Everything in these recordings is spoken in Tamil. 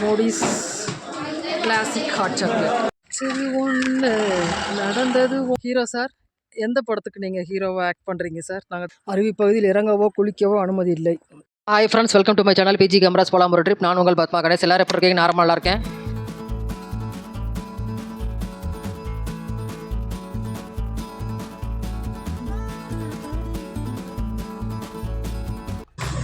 Modi's classic hot chocolate. சரி ஒன்று நடந்தது. ஹீரோ சார், எந்த படத்துக்கு நீங்கள் ஹீரோவை ஆக்ட் பண்ணுறீங்க சார்? நாங்கள் அருவிப்பகுதியில் இறங்கவோ குளிக்கவோ அனுமதி இல்லை. Hi friends, welcome to my channel BG cameras போலாம் ஒரு ட்ரிப். நான் உங்கள் பத்மா கணேஷ். எல்லாரும் எப்படி இருக்கீங்க? நார்மலாக இருக்கேன்.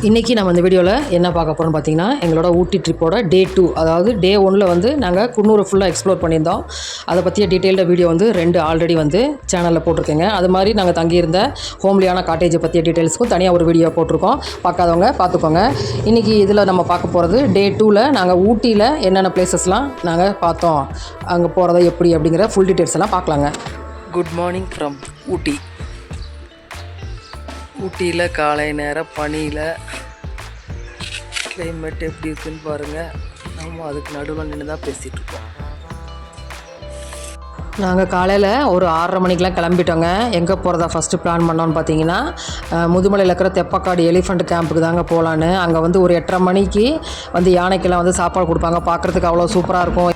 இன்றைக்கி நம்ம இந்த வீடியோவில் என்ன பார்க்க போகிறோம்னு பார்த்தீங்கன்னா, எங்களோட ஊட்டி ட்ரிப்போட டே 2, அதாவது டே 1ல் வந்து நாங்கள் குன்னூரை ஃபுல்லாக எக்ஸ்ப்ளோர் பண்ணியிருந்தோம். அதை பற்றிய டீட்டெயில்டாக வீடியோ வந்து 2 ஆல்ரெடி வந்து சேனலில் போட்டிருக்கேங்க. அது மாதிரி நாங்கள் தங்கியிருந்த ஹோம்லியான காட்டேஜை பற்றிய டீட்டெயில்ஸ்க்கும் தனியாக ஒரு வீடியோ போட்டிருக்கோம். பார்க்காதவங்க பார்த்துக்கோங்க. இன்றைக்கி இதில் நம்ம பார்க்க போகிறது டே 2ல் நாங்கள் ஊட்டியில் என்னென்ன பிளேசஸ்லாம் நாங்கள் பார்த்தோம், அங்கே போகிறத எப்படி அப்படிங்கிற ஃபுல் டீட்டெயில்ஸ் எல்லாம் பார்க்கலாங்க. குட் மார்னிங் ஃப்ரம் ஊட்டி. ஊட்டியில் காலை நேரம் பனியில் கிளைமேட் எப்படி இருக்குன்னு பாருங்கள். நம்ம அதுக்கு நடுவில் நின்று தான் பேசிகிட்ருக்கோம். நாங்கள் காலையில் ஒரு 6:30 மணிக்கெலாம் கிளம்பிட்டோங்க. எங்கே போகிறதா ஃபஸ்ட்டு பிளான் பண்ணோன்னு பார்த்தீங்கன்னா, முதுமலையில் இருக்கிற தெப்பக்காடு எலிஃபண்ட் கேம்புக்கு தாங்க போகலான்னு. அங்கே வந்து ஒரு 8:30 மணிக்கு வந்து யானைக்கெல்லாம் வந்து சாப்பாடு கொடுப்பாங்க. பார்க்குறதுக்கு அவ்வளோ சூப்பராக இருக்கும்.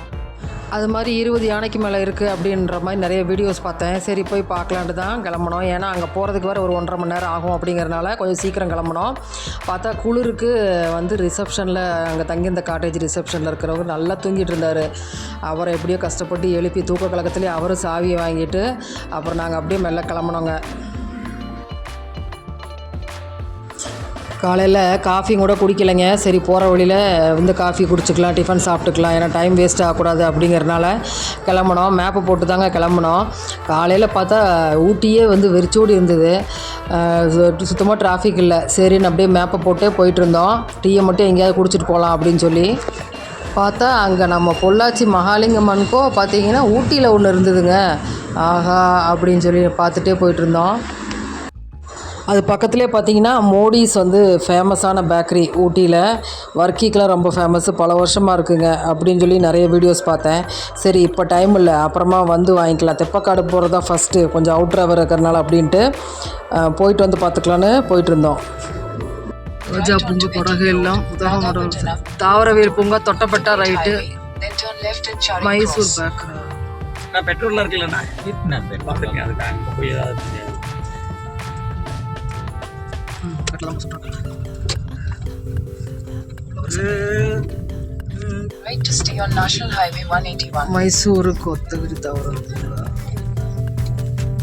அது மாதிரி 20 யானைக்கு மேலே இருக்குது அப்படின்ற மாதிரி நிறைய வீடியோஸ் பார்த்தேன். சரி போய் பார்க்கலான்ட்டு தான் கிளம்பணும். ஏன்னா அங்கே போகிறதுக்கு வேறு ஒரு 1.5 மணி நேரம் ஆகும் அப்படிங்கிறனால கொஞ்சம் சீக்கிரம் கிளம்பணும். பார்த்தா குளிருக்கு வந்து ரிசப்ஷனில், அங்கே தங்கியிருந்த காட்டேஜ் ரிசப்ஷனில் இருக்கிறவங்க நல்லா தூங்கிட்டு இருந்தார். அவரை எப்படியோ கஷ்டப்பட்டு எழுப்பி தூக்க கலக்கத்துலேயே அவரும் சாவியை வாங்கிட்டு அப்புறம் நாங்கள் அப்படியே மெல்ல கிளம்பினோங்க. காலையில் காஃபி கூட குடிக்கலைங்க. சரி போகிற வழியில் வந்து காஃபி குடிச்சிக்கலாம், டிஃபன் சாப்பிட்டுக்கலாம், ஏன்னா டைம் வேஸ்ட் ஆகக்கூடாது அப்படிங்கிறனால கிளம்புனோம். மேப்பை போட்டு தாங்க கிளம்புனோம். காலையில் பார்த்தா ஊட்டியே வந்து வெறிச்சோடி இருந்தது. சுத்தமாக டிராஃபிக் இல்லை. சரின்னு அப்படியே மேப்பை போட்டே போயிட்டு இருந்தோம். டீயை மட்டும் எங்கேயாவது குடிச்சிட்டு போகலாம் அப்படின்னு சொல்லி பார்த்தா அங்கே நம்ம பொள்ளாச்சி மகாலிங்கம்மனுக்கோ பார்த்தீங்கன்னா ஊட்டியில் ஒன்று இருந்ததுங்க. ஆஹா அப்படின்னு சொல்லி பார்த்துட்டே போயிட்டுருந்தோம். அது பக்கத்துலேயே பார்த்தீங்கன்னா மோடிஸ் வந்து ஃபேமஸான பேக்கரி ஊட்டியில். வர்க்கிக்கெலாம் ரொம்ப ஃபேமஸ்ஸு, பல வருஷமாக இருக்குங்க அப்படின்னு சொல்லி நிறைய வீடியோஸ் பார்த்தேன். சரி இப்போ டைம் இல்லை, அப்புறமா வந்து வாங்கிக்கலாம், தெப்பக்காடு போகிறது தான் ஃபஸ்ட்டு, கொஞ்சம் அவுட்ராவர் இருக்கிறனால அப்படின்ட்டு போயிட்டு வந்து பார்த்துக்கலான்னு போயிட்டு இருந்தோம். ரோஜா பூஞ்சு படகு எல்லாம் உதகம் தாவரவியல் பூங்கா, தொட்டப்பட்டா ரைட்டு, மைசூர் பேக். பெட்ரோல்லாம் இருக்குல்லண்ணா, பார்த்துருக்கேன். அதுக்கு அங்கே போய் ஏதாவது Right to stay on National Highway 181. Mysuru Kotagiri தவிர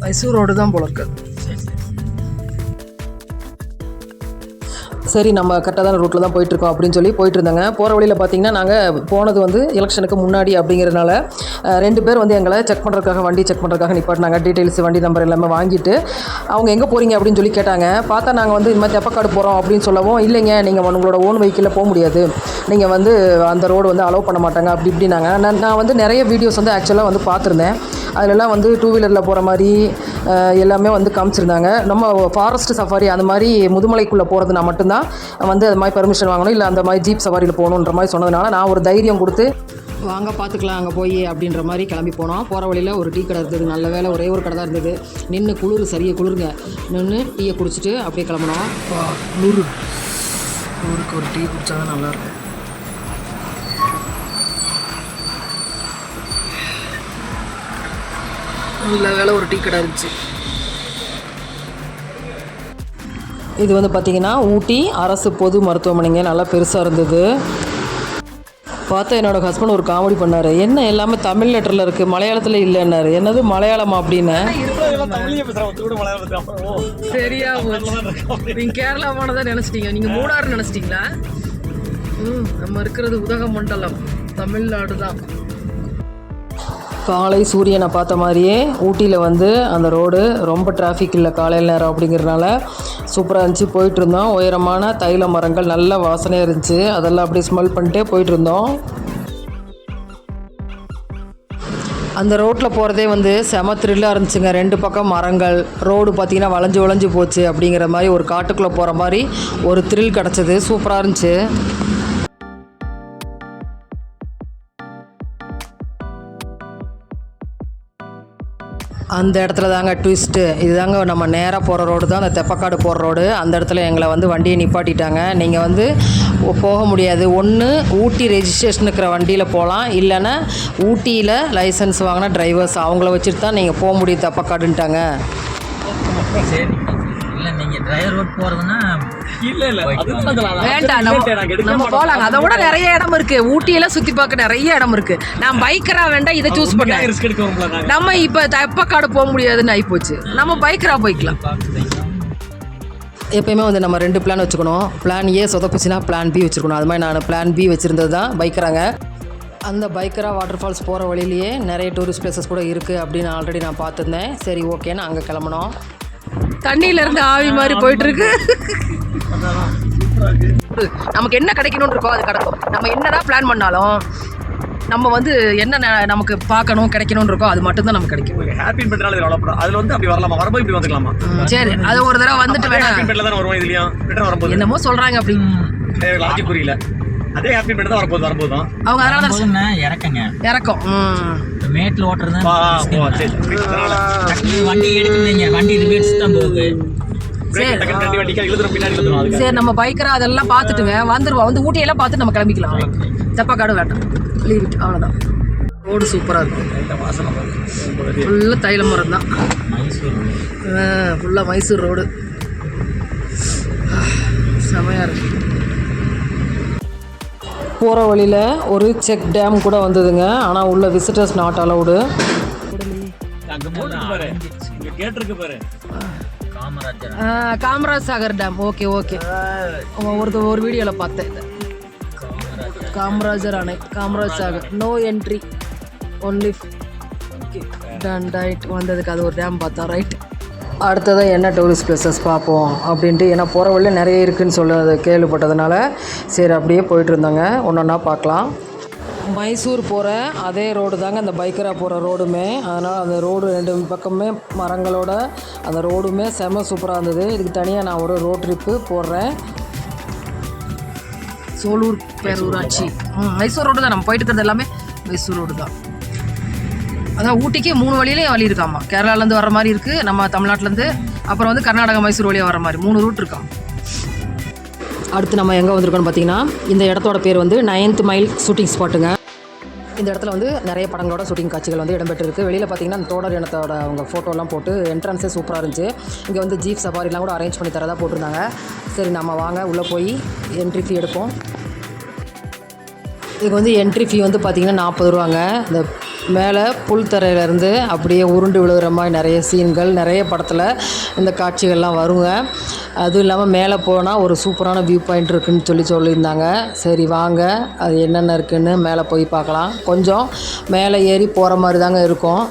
மைசூரோடு தான் போல இருக்கு. சரி நம்ம கரெக்டான ரூட்டில் தான் போயிட்டுருக்கோம் அப்படின்னு சொல்லி போயிட்டு இருந்தாங்க. போகிற வழியில் பார்த்தீங்கன்னா நாங்கள் போனது வந்து எலெக்ஷனுக்கு முன்னாடி அப்படிங்கிறனால 2 பேர் வந்து எங்களை செக் பண்ணுறதுக்காக, வண்டி செக் பண்ணுறதுக்காக நிப்பாட்டினாங்க. டீட்டெயில்ஸ், வண்டி நம்பர் எல்லாமே வாங்கிட்டு அவங்க எங்கே போகிறீங்க அப்படின்னு சொல்லி கேட்டாங்க. பார்த்தா நாங்கள் வந்து இந்த மாதிரி தெப்பக்காடு போகிறோம் அப்படின்னு சொல்லவும், இல்லைங்க நீங்கள் உங்களோட ஓன் வெஹிக்கிளில் போக முடியாது, நீங்கள் வந்து அந்த ரோடு வந்து அலோவ் பண்ண மாட்டாங்க அப்படி இப்படின்னாங்க. நான் வந்து நிறைய வீடியோஸ் வந்து ஆக்சுவலாக வந்து பார்த்துருந்தேன். அதிலெல்லாம் வந்து 2 வீலரில் போகிற மாதிரி எல்லாமே வந்து காமிச்சிருந்தாங்க. நம்ம ஃபாரஸ்ட் சஃபாரி அந்த மாதிரி முதுமலைக்குள்ளே போகிறதுனா மட்டும்தான் வந்து அது மாதிரி பெர்மிஷன் வாங்கணும், இல்லை அந்த மாதிரி ஜீப் சவாரியில் போகணுன்ற மாதிரி சொன்னதுனால நான் ஒரு தைரியம் கொடுத்து வாங்க பார்த்துக்கலாம் அங்கே போய் அப்படின்ற மாதிரி கிளம்பி போனோம். போகிற வழியில் ஒரு டீ கடை இருந்தது. நல்ல வேலை ஒரே ஒரு கடை தான் இருந்தது. நின்று குளிருங்க, நின்று டீயை குடிச்சிட்டு அப்படியே கிளம்பினோம். குளிருக்கு ஒரு டீ குடித்தா தான் நல்லாயிருக்கும். நல்ல வேலை ஒரு டீ கடை இருந்துச்சு. இது வந்து பார்த்திங்கன்னா ஊட்டி அரசு பொது மருத்துவமனைங்க. நல்லா பெருசாக இருந்தது. பார்த்தா என்னோடய ஹஸ்பண்ட் ஒரு காமெடி பண்ணார். என்ன எல்லாமே தமிழ் லெட்டரில் இருக்குது, மலையாளத்தில் இல்லைன்னாரு. என்னது மலையாளமா அப்படின்னு. சரியா நீங்கள் கேரளா போனதான் நினச்சிட்டீங்க, நீங்கள் மூணாறு நினச்சிட்டிங்களா? நம்ம இருக்கிறது உதகமண்டலம், தமிழ்நாடு தான். காலை சூரியனை பார்த்த மாதிரியே ஊட்டியில் வந்து அந்த ரோடு ரொம்ப டிராஃபிக் இல்லை காலையில் நேரம் அப்படிங்கிறதுனால சூப்பராக இருந்துச்சு. போயிட்டு இருந்தோம். உயரமான தைல மரங்கள், நல்ல வாசனையாக இருந்துச்சு. அதெல்லாம் அப்படியே ஸ்மெல் பண்ணிட்டே போயிட்டு இருந்தோம். அந்த ரோட்டில் போகிறதே வந்து செம த்ரில்லாக இருந்துச்சுங்க. 2 பக்கம் மரங்கள், ரோடு பார்த்திங்கன்னா வளைஞ்சு போச்சு அப்படிங்கிற மாதிரி ஒரு காட்டுக்குள்ளே போகிற மாதிரி ஒரு த்ரில் கிடச்சிது. சூப்பராக இருந்துச்சு. அந்த இடத்துல தாங்க ட்விஸ்ட்டு. இதுதாங்க நம்ம நேராக போகிற ரோடு தான், அந்த தெப்பக்காடு போகிற ரோடு. அந்த இடத்துல எங்களை வந்து வண்டியை நிப்பாட்டிட்டாங்க. நீங்கள் வந்து போக முடியாது. ஒன்று ஊட்டி ரெஜிஸ்ட்ரேஷன் இருக்கிற வண்டியில் போகலாம், இல்லைன்னா ஊட்டியில் லைசன்ஸ் வாங்கின டிரைவர்ஸ் அவங்கள வச்சுட்டு தான் நீங்கள் போக முடியும் தெப்பக்காடுன்ட்டாங்க. சரி இல்லை நீங்கள் டிரைவர் ரோட் போகிறதுன்னா வேண்டாம், நம்ம போலாங்க. அதை விட நிறைய இடம் இருக்கு. ஊட்டியில சுத்தி பார்க்க நிறைய இடம் இருக்கு. நான் பைக்கரா வேண்டாம், இதை சூஸ் பண்ணேன். நம்ம இப்ப தெப்பக்காடு போக முடியாதுன்னு ஆயிப்போச்சு. நம்ம பைக்கரா போய்க்கலாம். எப்பயுமே வந்து நம்ம 2 பிளான் வச்சுக்கணும். பிளான் ஏ சொதப்பிச்சுன்னா பிளான் பி வச்சுருக்கணும். அது மாதிரி நான் பிளான் பி வச்சுருந்தது தான் பைக்கராங்க. அந்த பைக்கரா வாட்டர் ஃபால்ஸ் போகிற வழியிலேயே நிறைய டூரிஸ்ட் பிளேசஸ் கூட இருக்குது அப்படின்னு ஆல்ரெடி நான் பார்த்துருந்தேன். சரி ஓகேன்னு அங்கே கிளம்பணும். தண்ணியில இருந்து ஆவி மாதிரி போயிட்டு இருக்கு. நமக்கு என்ன கிடைக்கணும்னு இருக்கோ அது கிடைக்கும். நம்ம என்னதான் பிளான் பண்ணாலும் நம்ம வந்து என்ன நமக்கு பார்க்கணும் கிடைக்கணும்னு இருக்கோ அது மட்டும் தான் நமக்கு கிடைக்கும். ஹேப்பின் பெட்னால டெவலப் அதுல வந்து அப்படி வரலாமா, வரும்போது இப்படி வந்துக்கலாமா? சரி, அது ஒரு தடவை வந்துட்டு வேணா ஹேப்பின் பெட்ல தான் வருவோம். இதுலயும் பெட்ரா வரும்போது என்னமோ சொல்றாங்க அப்படி. லாஜிக் புரியல. அதே ஹேப்பின் பெட் தான் வரும்போது தான் அவங்க அதனால தான் இறக்கங்க இறக்கும். மேட்ல ஓட்டுறது வண்டி எடுக்குறீங்க, வண்டி ரிவர்ஸ் தான் போகுது. சரி, நம்ம பைக்கரா அதெல்லாம் பார்த்துட்டுங்க வந்துருவோம். வந்து ஊட்டியெல்லாம் பார்த்துட்டு நம்ம கிளம்பிக்கலாம். தெப்பக்காடு வேண்டாம், லீவ் இட், அவ்வளோதான். ரோடு சூப்பராக இருக்கும். ஃபுல்லாக தைல மரம் தான். ஃபுல்லாக மைசூர் ரோடு செமையாக இருக்கு. போகிற வழியில் ஒரு செக் டேம் கூட வந்ததுங்க. ஆனால் உள்ள visitors not allowed. Kamaraj Sagar dam. Okay okay, ஒரு வீடியோவில் பார்த்தேன். காமராஜர் அணை, Kamaraj Sagar, no entry only. Okay done right. வந்ததுக்கு அது ஒரு டேம் பார்த்தோம். ரைட், அடுத்ததாக என்ன டூரிஸ்ட் பிளேசஸ் பார்ப்போம் அப்படின்ட்டு. ஏன்னா போகிற வழியில் நிறைய இருக்குதுன்னு சொல்ல கேள்விப்பட்டதுனால சரி அப்படியே போயிட்டு இருந்தாங்க. ஒன்றா பார்க்கலாம். மைசூர் போகிற அதே ரோடு தாங்க அந்த பைக்கரா போகிற ரோடுமே. அதனால் அந்த ரோடு 2 பக்கமே மரங்களோட அந்த ரோடுமே செம சூப்பராக இருந்தது. இதுக்கு தனியாக நான் ஒரு ரோட் ட்ரிப்பு போடுறேன். சோலூர் பேரூராட்சி மைசூர் ரோடு தான். நம்ம போயிட்டு இருக்கிறது எல்லாமே மைசூர் ரோடு தான். அதான் ஊட்டிக்கு 3 வழியிலையும் வழி இருக்காமா. கேரளாலேருந்து வர மாதிரி இருக்குது, நம்ம தமிழ்நாட்டிலேருந்து, அப்புறம் வந்து கர்நாடகா மைசூர் வழியாக வர மாதிரி 3 ரூட் இருக்கான். அடுத்து நம்ம எங்கே வந்திருக்கோம்னு பார்த்தீங்கன்னா, இந்த இடத்தோட பேர் வந்து 9th மைல் ஷூட்டிங் ஸ்பாட்டுங்க. இந்த இடத்துல வந்து நிறைய படங்களோட ஷூட்டிங் காட்சிகள் வந்து இடம்பெற்றிருக்கு. வெளியில் பார்த்தீங்கன்னா அந்த தோடர் இனத்தோட அவங்க ஃபோட்டோலாம் போட்டு என்ட்ரன்ஸே சூப்பராக இருந்துச்சு. இங்கே வந்து ஜீப் சஃபாரிலாம் கூட அரேஞ்ச் பண்ணி தரதாக போட்டிருந்தாங்க. சரி நம்ம வாங்க உள்ளே போய் என்ட்ரி ஃபீ எடுப்போம். இதுக்கு வந்து என்ட்ரி ஃபீ வந்து பார்த்திங்கன்னா 40 ரூபாங்க. இந்த மேலே புல் தரையிலேருந்து அப்படியே உருண்டு விழுகிற மாதிரி நிறைய சீன்கள், நிறைய படத்தில் இந்த காட்சிகள்லாம் வருங்க. அதுவும் இல்லாமல் மேலே போனால் ஒரு சூப்பரான வியூ பாயிண்ட் இருக்குதுன்னு சொல்லியிருந்தாங்க. சரி வாங்க அது என்னென்ன இருக்குதுன்னு மேலே போய் பார்க்கலாம். கொஞ்சம் மேலே ஏறி போகிற மாதிரி தாங்க இருக்கும்.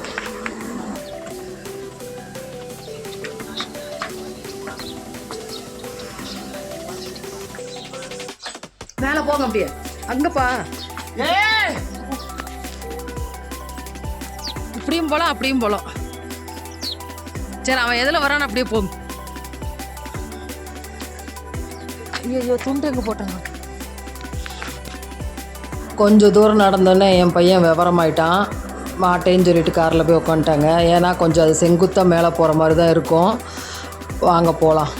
மேலே போங்க அப்படியே, அங்கப்பா. இப்படியும் போகலாம் அப்படியும் போகலாம். சரி, அவன் எதில் வரான்னு அப்படியே போகும். ஐயோ துண்டு எங்கே போட்டாங்க. கொஞ்சம் தூரம் நடந்தோடனே என் பையன் விவரமாயிட்டான். மாட்டேன்னு சொல்லிட்டு காரில் போய் உட்காந்துட்டாங்க. ஏன்னா கொஞ்சம் அது செங்குத்தாக மேலே போகிற மாதிரி தான் இருக்கும். வாங்க போகலாம்.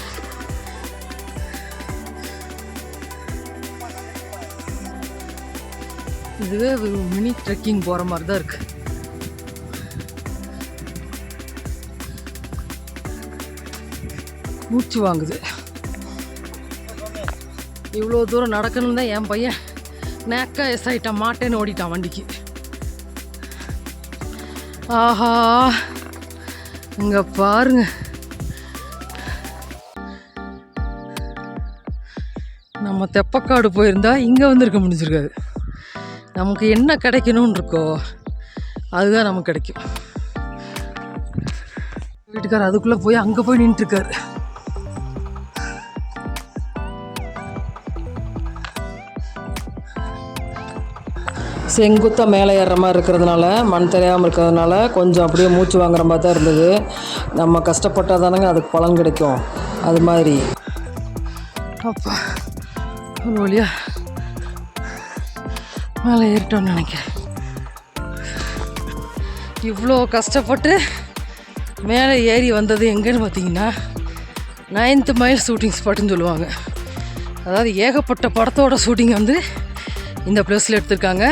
இதுவே மினி ட்ரெக்கிங் போகிற மாதிரி தான் இருக்குது. மூச்சு வாங்குது. இவ்வளோ தூரம் நடக்கணும்னு தான் என் பையன் நேக்கா எஸ் ஆகிட்டான். மாட்டேன்னு ஓடிட்டான் வண்டிக்கு. ஆஹா, இங்கே பாருங்க. நம்ம தெப்பக்காடு போயிருந்தா இங்கே வந்துருக்க முடிஞ்சிருக்காது. நமக்கு என்ன கிடைக்கணும்னு இருக்கோ அதுதான் நமக்கு கிடைக்கும். வீட்டுக்காரர் அதுக்குள்ளே போய் அங்கே போய் நின்றுட்டுருக்காரு. செங்குத்தாக மேலே ஏறுற மாதிரி இருக்கிறதுனால, மண் தெரியாமல் இருக்கிறதுனால கொஞ்சம் அப்படியே மூச்சு வாங்குற மாதிரி தான் இருந்தது. நம்ம கஷ்டப்பட்டால் தானேங்க அதுக்கு பலன் கிடைக்கும். அது மாதிரி அப்பா ஒரு வழியா மேலே ஏறிட்டோன்னு நினைக்கிறேன். இவ்வளோ கஷ்டப்பட்டு மேலே ஏறி வந்தது எங்கன்னு பார்த்தீங்கன்னா 9th மைல் ஷூட்டிங் ஸ்பாட்டுன்னு சொல்லுவாங்க. அதாவது ஏகப்பட்ட படத்தோட ஷூட்டிங் வந்து இந்த ப்ளேஸில் எடுத்திருக்காங்க.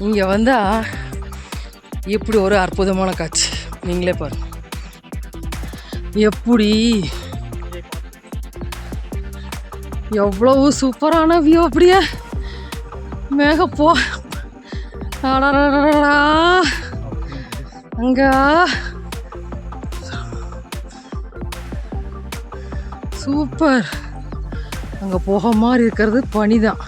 இங்கே வந்தால் இப்படி ஒரு அற்புதமான காட்சி நீங்களே பாருங்கள். எப்படி எவ்வளவு சூப்பரான வியூ. அப்படியே மேகப்போ அங்க சூப்பர். அங்கே போக மாதிரி இருக்கிறது பனி தான்.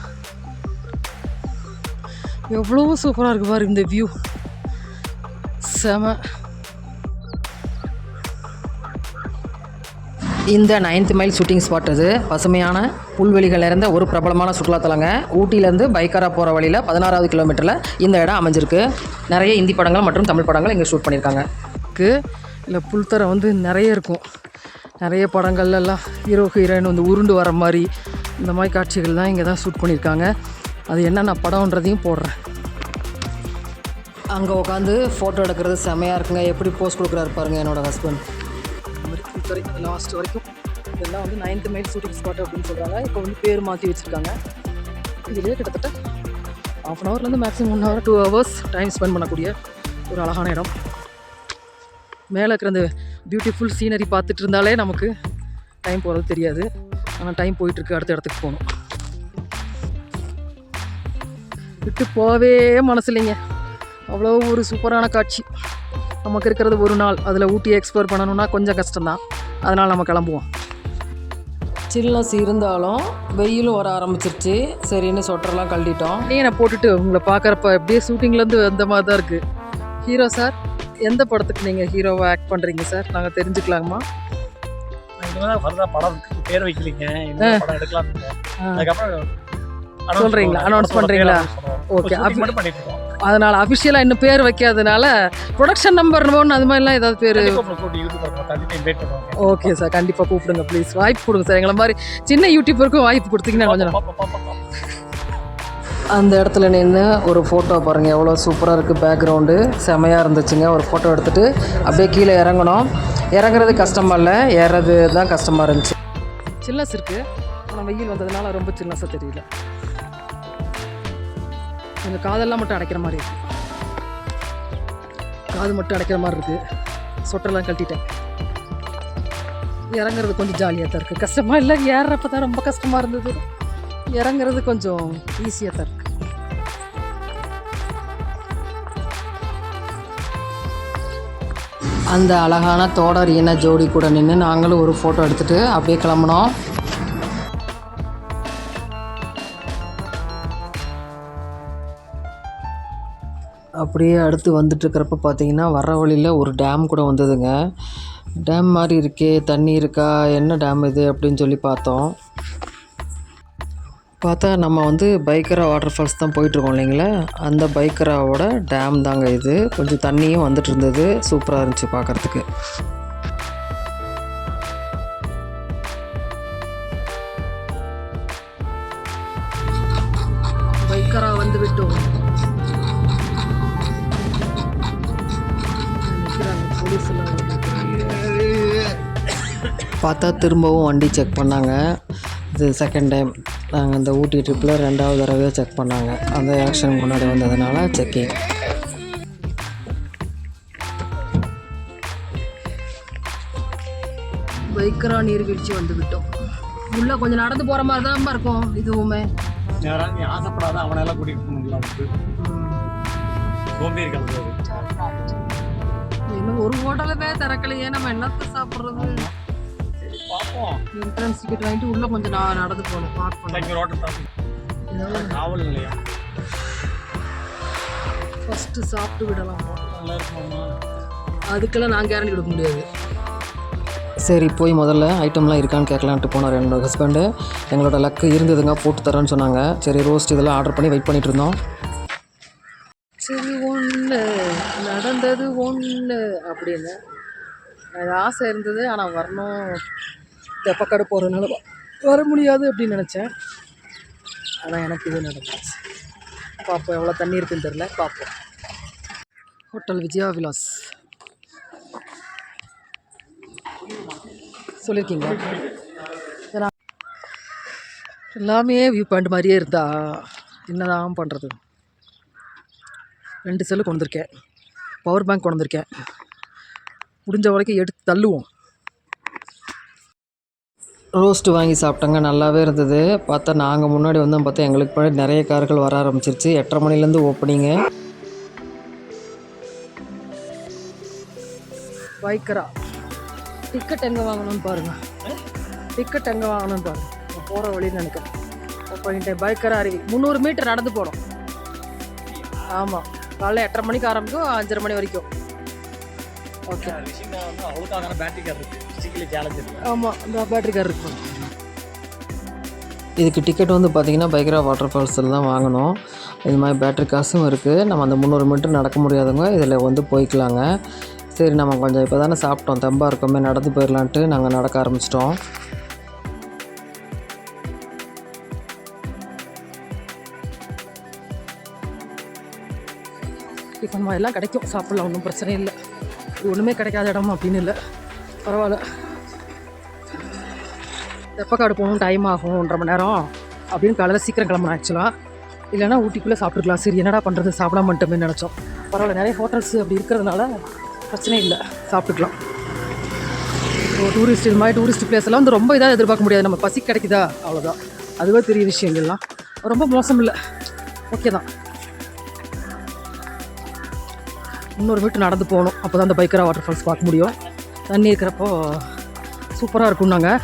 எவ்வளோ சூப்பராக இருக்கு பாரு இந்த வியூ. செம. இந்த 9th மைல் ஷூட்டிங் ஸ்பாட் அது பசுமையான புல்வெளிகள் நிறைந்த ஒரு பிரபலமான சுற்றுலாத்தலங்க. ஊட்டியிலேருந்து பைக்காரா போகிற வழியில் 16வது கிலோமீட்டரில் இந்த இடம் அமைஞ்சிருக்கு. நிறைய இந்தி படங்கள் மற்றும் தமிழ் படங்கள் இங்கே ஷூட் பண்ணியிருக்காங்க. இல்லை புல்தரை வந்து நிறைய இருக்கும். நிறைய படங்கள்லாம் ஹீரோ ஹீரோயின் வந்து உருண்டு வர மாதிரி இந்த மாதிரி காட்சிகள் தான் இங்கே தான் ஷூட் பண்ணியிருக்காங்க. அது என்னென்ன படம்ன்றதையும் போடுறேன். அங்கே உட்காந்து ஃபோட்டோ எடுக்கிறது செமையாக இருக்குங்க. எப்படி போஸ்ட் கொடுக்குறாரு பாருங்க என்னோடய ஹஸ்பண்ட். லாஸ்ட் வரைக்கும் இதெல்லாம் வந்து 9th மைல் ஷூட்டிங் ஸ்பாட் அப்படின்னு சொல்கிறாங்க. இப்போ வந்து பேர் மாற்றி வச்சுருக்காங்க. இதுலேயே கிட்டத்தட்ட 1/2 ஹவர்லேருந்து maximum 1 hour 2 hours time spend பண்ணக்கூடிய ஒரு அழகான இடம். மேலே இருக்கிற அந்த பியூட்டிஃபுல் சீனரி பார்த்துட்டு இருந்தாலே நமக்கு டைம் போகிறது தெரியாது. ஆனால் டைம் போயிட்டுருக்கு. அடுத்த இடத்துக்கு போகணும். விட்டு போகவே மனசு இல்லைங்க. அவ்வளோ ஒரு சூப்பரான காட்சி. நமக்கு இருக்கிறது ஒரு நாள். அதில் ஊட்டியை எக்ஸ்ப்ளோர் பண்ணணுன்னா கொஞ்சம் கஷ்டம்தான். அதனால் நம்ம கிளம்புவோம். சில்னஸ் இருந்தாலும் வெயிலும் வர ஆரம்பிச்சிருச்சு. சரின்னு சொட்டரெல்லாம் கழட்டிட்டோம். நான் போட்டுட்டு உங்களை பார்க்குறப்ப அப்படியே ஷூட்டிங்லேருந்து வந்த மாதிரி தான் இருக்குது. ஹீரோ சார், எந்த படத்துக்கு நீங்கள் ஹீரோவை ஆக்ட் பண்ணுறீங்க சார்? நாங்கள் தெரிஞ்சுக்கலாமா? படம் பேர் வைக்கலீங்க. படம் எடுக்கலாம். அதுக்கப்புறம் சொல்கிறீங்களா? அனௌன்ஸ் பண்ணுறீங்களா? ஓகே. அதனால் அஃபிஷியலாக இன்னும் பேர் வைக்காதனால ப்ரொடக்ஷன் நம்பர் 1 அது மாதிரிலாம் ஏதாவது பேர். ஓகே சார், கண்டிப்பாக கூப்பிடுங்க ப்ளீஸ். வாய்ப்பு கொடுங்க சார். எங்களை மாதிரி சின்ன யூடியூபருக்கும் வாய்ப்பு கொடுத்தீங்கன்னா கொஞ்சம். அந்த இடத்துல நின்று ஒரு ஃபோட்டோ பாருங்கள் எவ்வளோ சூப்பராக இருக்குது. பேக்ரவுண்டு செமையாக இருந்துச்சுங்க. ஒரு ஃபோட்டோ எடுத்துகிட்டு அப்படியே கீழே இறங்கணும். இறங்குறது கஷ்டமாக இல்லை, ஏறது தான் கஷ்டமாக இருந்துச்சு. சில்னஸ் இருக்குது. ஆனால் வெயில் வந்ததுனால ரொம்ப சில்னஸாக தெரியல. கொஞ்சம் காதெல்லாம் மட்டும் அடைக்கிற மாதிரி இருக்குது. காது மட்டும் அடைக்கிற மாதிரி இருக்குது. சொட்டெல்லாம் கழட்டிட்டேன். இறங்குறது கொஞ்சம் ஜாலியாக தான் இருக்குது. கஷ்டமாக இல்லை. ஏறுறப்ப தான் ரொம்ப கஷ்டமாக இருந்தது. இறங்குறது கொஞ்சம் ஈஸியாக தான் இருக்குது. அந்த அழகான தோடர் இன ஜோடி கூட நின்று நாங்களும் ஒரு ஃபோட்டோ எடுத்துகிட்டு அப்படியே கிளம்பினோம். அப்படியே அடுத்து வந்துட்டுருக்கிறப்ப பார்த்தீங்கன்னா வர வழியில் ஒரு டேம் கூட வந்ததுங்க. டேம் மாதிரி இருக்கே, தண்ணி இருக்கா, என்ன டேம் இது அப்படின்னு சொல்லி பார்த்தோம். பார்த்தா நம்ம வந்து பைக்கரா வாட்டர் ஃபால்ஸ் தான் போயிட்டுருக்கோம் இல்லைங்களா, அந்த பைக்கராவோட டேம் தாங்க இது. கொஞ்சம் தண்ணியும் வந்துட்டு இருந்தது. சூப்பராக இருந்துச்சு பார்க்குறதுக்கு. பைக்கரா வந்து விட்டோம். பார்த்தா திரும்பவும் வண்டி செக் பண்ணாங்க. இது செகண்ட் டைம். நாங்கள் இந்த ஊட்டி ட்ரிப்பில் 2வது தடவையாக செக் பண்ணாங்க. அந்த எலெக்ஷன் முன்னாடி வந்ததுனால செக்கிங். பைக்கரா நீர்வீழ்ச்சி வந்து விட்டோம். உள்ள கொஞ்சம் நடந்து போகிற மாதிரி தான் இருக்கும். இதுவுமே நீ ஆசைப்படாத அவனெல்லாம் கூட்டிகிட்டு போகணுங்களா? சோம்பேறி இன்னும் ஒரு ஹோட்டலுமே திறக்கலையே. நம்ம என்னத்தை சாப்பிட்றது? பார்ப்போம். என்ட்ரன்ஸ் டிக்கெட் வாங்கிட்டு உள்ளே கொஞ்சம் நடந்து போகணும். காவல் இல்லையா? ஃபஸ்ட்டு சாப்பிட்டு விடலாம். நல்லா இருக்குமாம்மா? அதுக்கெல்லாம் நான் கேரண்டி கொடுக்க முடியாது. சரி, போய் முதல்ல ஐட்டம்லாம் இருக்கான்னு கேட்கலான்ட்டு போனார் என்னோடய ஹஸ்பண்டு. எங்களோட லக்கு இருந்ததுங்க, போட்டு தரேன்னு சொன்னாங்க. சரி, ரோஸ்ட் இதெல்லாம் ஆர்டர் பண்ணி வெயிட் பண்ணிகிட்டு இருந்தோம். சரி, ஒன்று நடந்தது ஒன்று அப்படின்னு எனக்கு ஆசை இருந்தது. ஆனால் வரணும், தெப்பக்கடை போகிறதுனால வர முடியாது அப்படின்னு நினச்சேன். ஆனால் எனக்கு இது நடந்துச்சு. பார்ப்போம் எவ்வளோ தண்ணி இருக்குன்னு தெரில. பார்ப்போம். ஹோட்டல் விஜயா விலாஸ். சொல்லியிருக்கீங்க. எல்லாமே வியூ பாயிண்ட் மாதிரியே இருந்தா என்னதான் பண்ணுறது. 2 செல்லு கொண்டு வந்திருக்கேன், பவர் பேங்க் கொண்டு வந்திருக்கேன், முடிஞ்ச வரைக்கும் எடுத்து தள்ளுவோம். ரோஸ்ட்டு வாங்கி சாப்பிட்டோங்க, நல்லாவே இருந்தது. பார்த்தா நாங்கள் முன்னாடி வந்தோம், பார்த்தா எங்களுக்கு முன்னாடி நிறைய கார்கள் வர ஆரம்பிச்சிருச்சு. 8:30 மணிலேருந்து ஓப்பனிங்கு. பைக்கரா டிக்கெட் எங்கே வாங்கணும்னு பாருங்கள். டிக்கெட் எங்கே வாங்கணும்னு பாருங்கள். நான் போகிற வழின்னு நினைக்கிறேன். ஓப்பனிங் டைம் பைக்கரா அருவி 300 மீட்டர் நடந்து போகிறோம். ஆமாம், காலைல 8:30 மணிக்கு ஆரம்பிக்கும், 5:30 மணி வரைக்கும். ஓகே, அவ்வளோக்கான பேட்டரி கார் இருக்குது, ஃபிசிக்கலி சேலஞ்ச் இருக்குது. ஆமாம், இந்த பேட்டரி கார் இருக்கும். இதுக்கு டிக்கெட் வந்து பார்த்திங்கன்னா பைக்கரா வாட்டர் ஃபால்ஸில் தான் வாங்கணும். இது மாதிரி பேட்டரி காசும் இருக்குது. நம்ம அந்த 300 மீட்டர் நடக்க முடியாதவங்க இதில் வந்து போய்க்கலாங்க. சரி, நம்ம கொஞ்சம் இப்போ தானே சாப்பிட்டோம், தெம்பாக இருக்கோமே, நடந்து போயிடலான்ட்டு நாங்கள் நடக்க ஆரம்பிச்சிட்டோம். டிஃபன் எல்லாம் கிடைக்கும், சாப்பிட்லாம், ஒன்றும் பிரச்சனை இல்லை. இது ஒன்றுமே கிடைக்காத இடம் அப்படின்னு இல்லை, பரவாயில்ல. தெப்பக்காடு போகணும், டைம் ஆகும் 1.5 மணி நேரம் அப்படின்னு காலையில் சீக்கிரம் கிளம்பணும் ஆக்சுவலாக. இல்லைன்னா ஊட்டிக்குள்ளே சாப்பிட்டுக்கலாம். சரி, என்னடா பண்ணுறது, சாப்பிடாம மட்டுமே நினச்சோம். பரவாயில்ல, நிறைய ஹோட்டல்ஸ் அப்படி இருக்கிறதுனால பிரச்சனை இல்லை, சாப்பிட்டுக்கலாம். டூரிஸ்ட், இது மாதிரி டூரிஸ்ட் பிளேஸ் எல்லாம் வந்து ரொம்ப இதாக எதிர்பார்க்க முடியாது. நம்ம பசி கிடைக்குதா அவ்வளோதான், அதுவே பெரிய விஷயங்கள்லாம் ரொம்ப மோசம் இல்லை, ஓகே தான். 300 மீட்டர் நடந்து போகணும், அப்போ தான் அந்த பைக்கரா வாட்டர் ஃபால்ஸ் பார்க்க முடியும். தண்ணி இருக்கிறப்போ சூப்பராக இருக்கும். நாங்கள்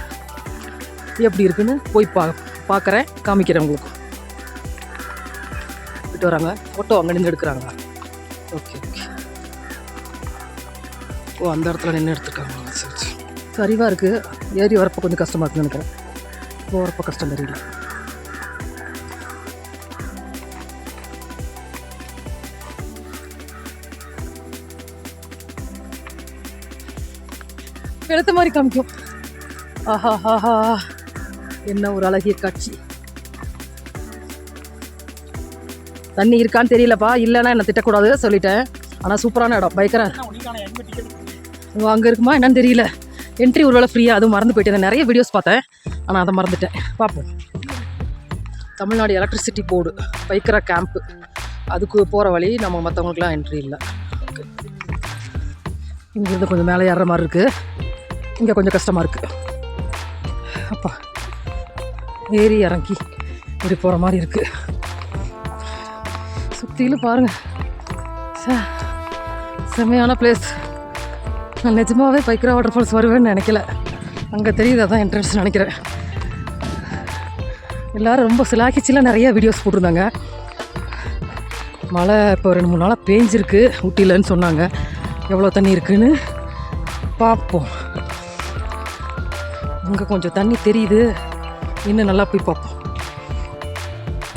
எப்படி இருக்குன்னு போய் பார்க்குறேன், காமிக்கிறேன் உங்களுக்கு. விட்டு வராங்க, ஃபோட்டோ அங்கே நின்று எடுக்கிறாங்க. ஓகே ஓகே, ஓ அந்த இடத்துல நின்று எடுத்துருக்காங்க. சரி சரி, சரிவாக இருக்குது. ஏறி வரப்போ கொஞ்சம் கஷ்டமாக இருக்குன்னு நினைக்கிறேன், போகிறப்போ கஷ்டம் தெரியல. எடுத்த மாதிரி காமிக்கும். ஆஹா ஆஹா, என்ன ஒரு அழகிய காட்சி. தண்ணி இருக்கான்னு தெரியலப்பா, இல்லைன்னா என்ன திட்டக்கூடாது சொல்லிட்டேன். ஆனால் சூப்பரான இடம், பைக்கரா. அங்கே இருக்குமா என்னன்னு தெரியல. என்ட்ரி ஒரு வேளை ஃப்ரீயாக, அதுவும் மறந்து போயிட்டேன். நிறைய வீடியோஸ் பார்த்தேன், ஆனால் அதை மறந்துட்டேன். பார்ப்போம். Tamil Nadu electricity board Pykara camp, அதுக்கு போகிற வழி. நம்ம மற்றவங்களுக்குலாம் என்ட்ரி இல்லை. ஓகே, இங்கேருந்து கொஞ்சம் மேலே ஏறுற மாதிரி இருக்குது, இங்கே கொஞ்சம் கஷ்டமாக இருக்குது. அப்பா, ஏறி இறங்கி இப்படி போகிற மாதிரி இருக்குது. சுற்றிலும் பாருங்கள், செம்மையான பிளேஸ். நான் நிஜமாகவே பைக்கரா வாட்டர் ஃபால்ஸ் வருவேன்னு நினைக்கல. அங்கே தெரியுது, அதான் என்ட்ரன்ஸ் நினைக்கிறேன். எல்லோரும் ரொம்ப சிலாக்கிச்சிலாம் நிறைய வீடியோஸ் போட்டிருந்தாங்க. மழை இப்போ 2-3 நாளாக பேஞ்சிருக்கு ஊட்டிலன்னு சொன்னாங்க. எவ்வளோ தண்ணி இருக்குதுன்னு பார்ப்போம். இங்கே கொஞ்சம் தண்ணி தெரியுது, இன்னும் நல்லா போய் பார்ப்போம்.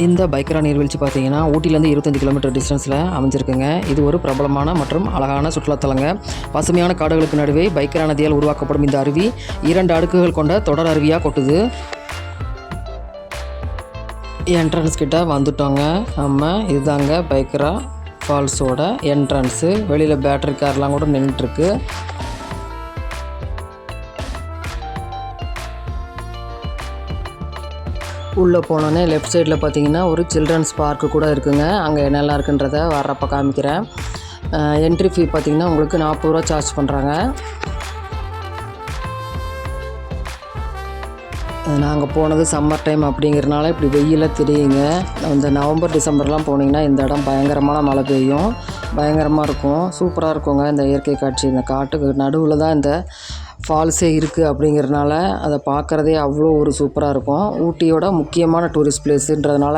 இந்த பைக்கரா நீர்வீழ்ச்சி பார்த்தீங்கன்னா ஊட்டிலேருந்து 25 கிலோமீட்டர் டிஸ்டன்ஸில் அமைஞ்சிருக்குங்க. இது ஒரு பிரபலமான மற்றும் அழகான சுற்றுலாத்தலங்க. பசுமையான காடுகளுக்கு நடுவே பைக்கரா நதியால் உருவாக்கப்படும் இந்த அருவி 2 அடுக்குகள் கொண்ட தொடர் அருவியாக கொட்டுது. என்ட்ரன்ஸ் கிட்ட வந்துட்டோங்க நம்ம. இதுதாங்க பைக்கரா ஃபால்ஸோட என்ட்ரன்ஸு. வெளியில் பேட்டரி கார்லாம் கூட நின்றுட்டுருக்கு. உள்ளே போனோன்னே லெஃப்ட் சைடில் பார்த்தீங்கன்னா ஒரு சில்ட்ரன்ஸ் பார்க்கு கூட இருக்குங்க. அங்கே என்னெல்லாம் இருக்குன்றத வர்றப்போ காமிக்கிறேன். என்ட்ரி ஃபீ பார்த்தீங்கன்னா உங்களுக்கு 40 ரூபா சார்ஜ் பண்ணுறாங்க. நாங்கள் போனது சம்மர் டைம் அப்படிங்கிறனால இப்படி வெயிலாக தெரியுங்க. இந்த நவம்பர் டிசம்பர்லாம் போனீங்கன்னா இந்த இடம் பயங்கரமான மழை பெய்யும், பயங்கரமாக இருக்கும், சூப்பராக இருக்குங்க இந்த இயற்கை காட்சி. இந்த காட்டுக்கு நடுவில் தான் இந்த ஃபால்ஸே இருக்குது அப்படிங்கிறனால அதை பார்க்குறதே அவ்வளோ ஒரு சூப்பராக இருக்கும். ஊட்டியோட முக்கியமான டூரிஸ்ட் பிளேஸுன்றதுனால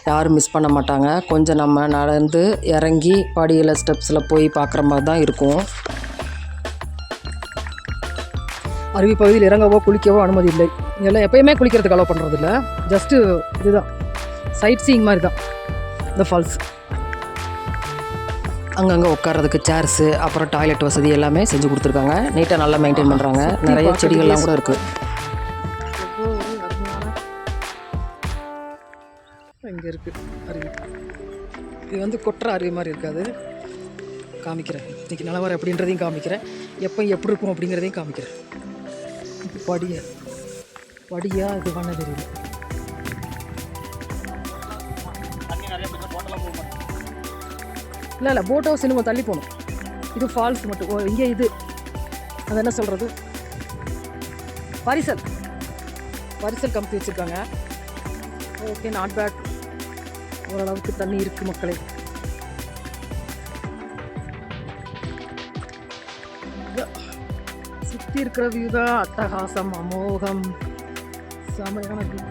யாரும் மிஸ் பண்ண மாட்டாங்க. கொஞ்சம் நம்ம நடந்து இறங்கி படியில் ஸ்டெப்ஸில் போய் பார்க்குற மாதிரி தான் இருக்கும். அருவி பகுதியில் இறங்கவோ குளிக்கவோ அனுமதி இல்லை. இதெல்லாம் எப்போயுமே குளிக்கிறதுக்கு அலோவ் பண்ணுறது இல்லை, ஜஸ்ட்டு இதுதான் சைட் சீயிங் மாதிரி தான் இந்த ஃபால்ஸ். அங்கங்கே உட்கார்றதுக்கு சேர்ஸு, அப்புறம் டாய்லெட் வசதி எல்லாமே செஞ்சு கொடுத்துருக்காங்க. நீட்டாக நல்லா மெயின்டைன் பண்ணுறாங்க. நிறைய செடிகள்லாம் கூட இருக்குது. இங்கே இருக்குது அருவி. இது வந்து கொட்டுற அருவி மாதிரி இருக்காது. காமிக்கிறேன் இன்றைக்கி நிலவரம் எப்படின்றதையும் காமிக்கிறேன், எப்போ எப்படி இருக்கும் அப்படிங்கிறதையும் காமிக்கிறேன். படியா இது பண்ண தெரியல. தண்ணி நிறைய போய் போட்டெல்லாம் போக மாட்டேன். இல்லை போட் ஹவுஸ் இன்னும் தள்ளி போகணும். இது ஃபால்ஸ் மட்டும். இங்கே இது அது என்ன சொல்கிறது, பரிசல் கம்பி வச்சுருக்காங்க. Okay, not bad. ஓரளவுக்கு தண்ணி இருக்குது மக்களே. சுற்றி இருக்கிற வியூ தான் அட்டகாசம், அமோகம், செமையான வியூ.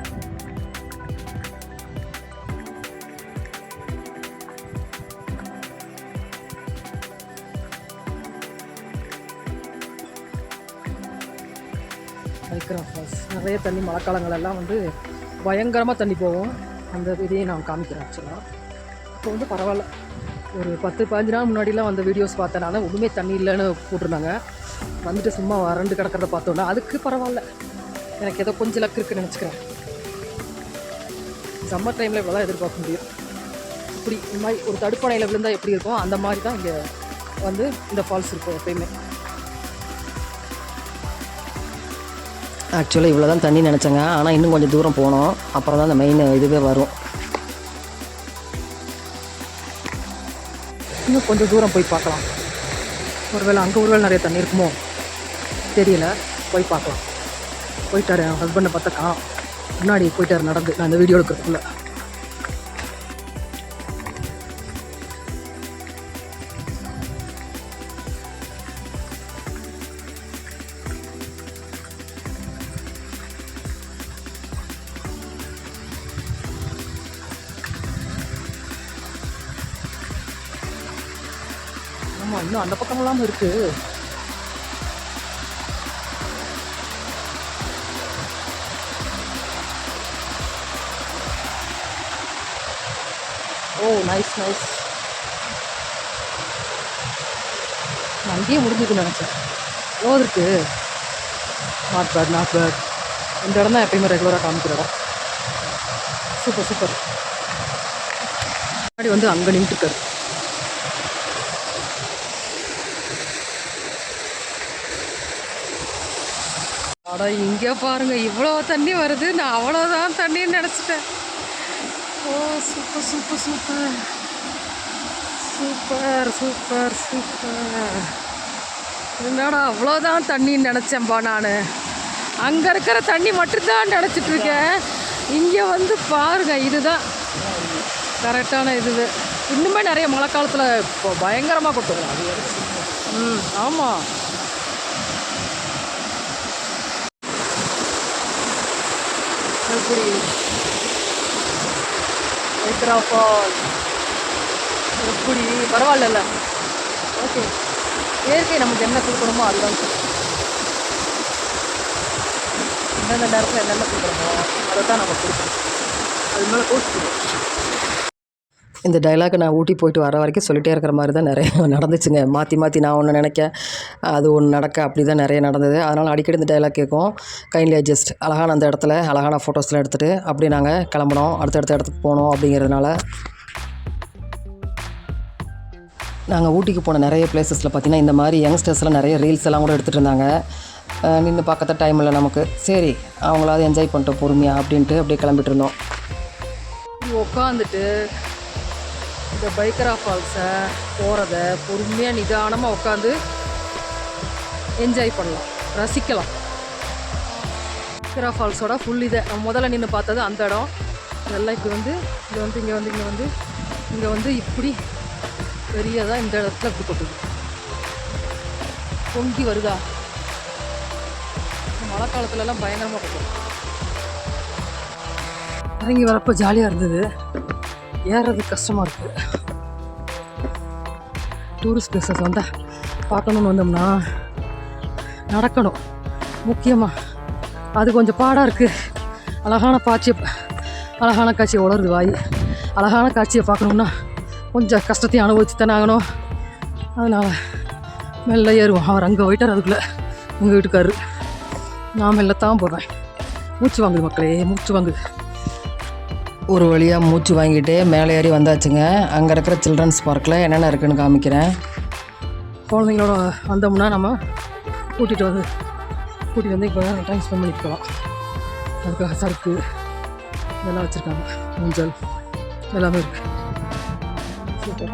பைக்கரா ஃபால்ஸ் நிறைய தண்ணி, மழைக்காலங்களெல்லாம் வந்து பயங்கரமாக தண்ணி போகும். அந்த இதையும் நான் காமிக்கிறேன். ஆக்சுவலாக இப்போ வந்து பரவாயில்ல. ஒரு 10-15 நாள் முன்னாடிலாம் வந்த வீடியோஸ் பார்த்தேன் நான், ஒன்றுமே தண்ணி இல்லைன்னு போட்டிருந்தாங்க. வந்துட்டு சும்மா வறண்டு கிடக்கிறத பார்த்தோன்னா அதுக்கு பரவாயில்ல. எனக்கு ஏதோ கொஞ்சம் லக்கு இருக்குன்னு நினச்சிக்கிறேன். சம்மர் டைமில் இவ்வளோ தான் எதிர்பார்க்க முடியும். இப்படி இந்த மாதிரி ஒரு தடுப்பணையில் விழுந்தால் எப்படி இருக்கும் அந்த மாதிரி தான் இங்கே வந்து இந்த ஃபால்ஸ் இருக்கும் எப்பயுமே. ஆக்சுவலாக இவ்வளோ தான் தண்ணி நினச்சேங்க. ஆனால் இன்னும் கொஞ்சம் தூரம் போனோம், அப்புறம் தான் அந்த மெயின் இதுவே வரும். இன்னும் கொஞ்சம் தூரம் போய் பார்க்கலாம். ஒருவேளை அங்கே ஒருவேளை நிறைய தண்ணி இருக்குமோ தெரியல. போய் பார்க்கலாம். போயிட்டாரு என் ஹஸ்பண்டை பார்த்தாக்கா, முன்னாடி போயிட்டார் நடந்து. நான் இந்த வீடியோ எடுக்கிறதுக்குள்ள ஆமாம், இன்னும் அந்த பக்கமெல்லாம் இருக்குது. Oh nice. நான் அங்கேயே முடிஞ்சுக்குன்னு நினச்சேன். எவ்வளோ இருக்குது. Not bad. இந்த இடம் தான் எப்பயுமே ரெகுலராக காமிக்கிற இடம். சூப்பர். முன்னாடி வந்து அங்கே நின்றுருக்காரு. அட இங்கே பாருங்க, இவ்வளோ தண்ணி வருது. நான் அவ்வளோதான் தண்ணின்னு நினச்சிட்டேன். ஓ சூப்பர். என்னடா அவ்வளோதான் தண்ணின்னு நினச்சேன்ப்பா நான். அங்கே இருக்கிற தண்ணி மட்டும்தான் நினச்சிட்ருக்கேன். இங்கே வந்து பாருங்க, இதுதான் கரெக்டான இது. இன்னுமே நிறைய மழை காலத்தில் இப்போ பயங்கரமாக கொட்டும். ஆமாம். எப்படி பைக்கரா ஃபால்ஸ் எப்படி பரவாயில்ல. ஓகே, இயற்கை நமக்கு என்ன கொடுக்கணுமோ அதுதான். எந்தெந்த நேரத்தில் என்னென்ன கொடுக்கணுமோ அதை தான் நம்ம கொடுக்கணும். அது மேலே கோச்சிக்கணும். இந்த டைலாக் நான் ஊட்டி போயிட்டு வர வரைக்கும் சொல்லிகிட்டே இருக்கிற மாதிரி தான் நிறைய நடந்துச்சுங்க. மாற்றி நான் ஒன்று நினைக்க அது ஒன்று நடக்க, அப்படி தான் நிறைய நடந்தது. அதனால் அடிக்கடி இந்த டைலாக் கேட்கும். Kindly adjust. அழகான அந்த இடத்துல அழகான ஃபோட்டோஸ்லாம் எடுத்துகிட்டு அப்படி நாங்கள் கிளம்புனோம். அடுத்தடுத்த இடத்துக்கு போனோம். அப்படிங்கிறதுனால நாங்கள் ஊட்டிக்கு போன நிறைய பிளேசஸில் பார்த்திங்கன்னா இந்த மாதிரி யங்ஸ்டர்ஸ்லாம் நிறைய ரீல்ஸ் எல்லாம் கூட எடுத்துகிட்டு இருந்தாங்க. நின்று பார்க்கத்த டைம் இல்லை நமக்கு. சரி, அவங்களாவது என்ஜாய் பண்ணிட்டோம் பொறுமையாக அப்படின்ட்டு அப்படியே கிளம்பிட்டு இருந்தோம். உட்காந்துட்டு இந்த பைக்கரா ஃபால்ஸை போகிறத பொறுமையாக நிதானமாக உட்காந்து என்ஜாய் பண்ணலாம், ரசிக்கலாம். பைக்கரா ஃபால்ஸோட ஃபுல் இதை நம்ம முதல்ல நின்று பார்த்தது அந்த இடம். இதெல்லாம் இப்படி வந்து இங்கே வந்து இப்படி பெரியதாக இந்த இடத்துல இப்படி கொட்டுது. பொங்கி வருதா. மழை காலத்துலலாம் பயங்கரமாக கொட்டும். இறங்கி வரப்போ ஜாலியாக இருந்தது. ஏறுறது கஷ்டமாக இருக்குது. டூரிஸ்ட் பிளேசஸ் வந்தால் பார்க்கணுன்னு வந்தோம்னா நடக்கணும் முக்கியமாக. அது கொஞ்சம் பாடாக இருக்குது. அழகான காட்சியை உணருது வாய். அழகான காட்சியை பார்க்கணுன்னா கொஞ்சம் கஷ்டத்தையும் அனுபவிச்சு தானே ஆகணும். அதனால் மெல்ல ஏறுவோம். அவர் அங்கே போயிட்டார், அதுக்குள்ளே உங்கள் வீட்டுக்காரரு. நான் மெல்லத்தான் போகிறேன். மூச்சு வாங்குது மக்களே, மூச்சு வாங்குது. ஒரு வழியாக மூச்சு வாங்கிட்டு மேலே ஏறி வந்தாச்சுங்க. அங்கே இருக்கிற சில்ட்ரன்ஸ் பார்க்கில் என்னென்ன இருக்குதுன்னு காமிக்கிறேன். குழந்தைங்களோட வந்தோம்னா நம்ம கூட்டிகிட்டு வந்து கூட்டிகிட்டு வந்து இப்போ டைம் ஸ்பெண்ட் பண்ணிக்கலாம். அதுக்காக சறுக்கு இதெல்லாம் வச்சுருக்காங்க, ஊஞ்சல் எல்லாமே இருக்குது. சூப்பர்,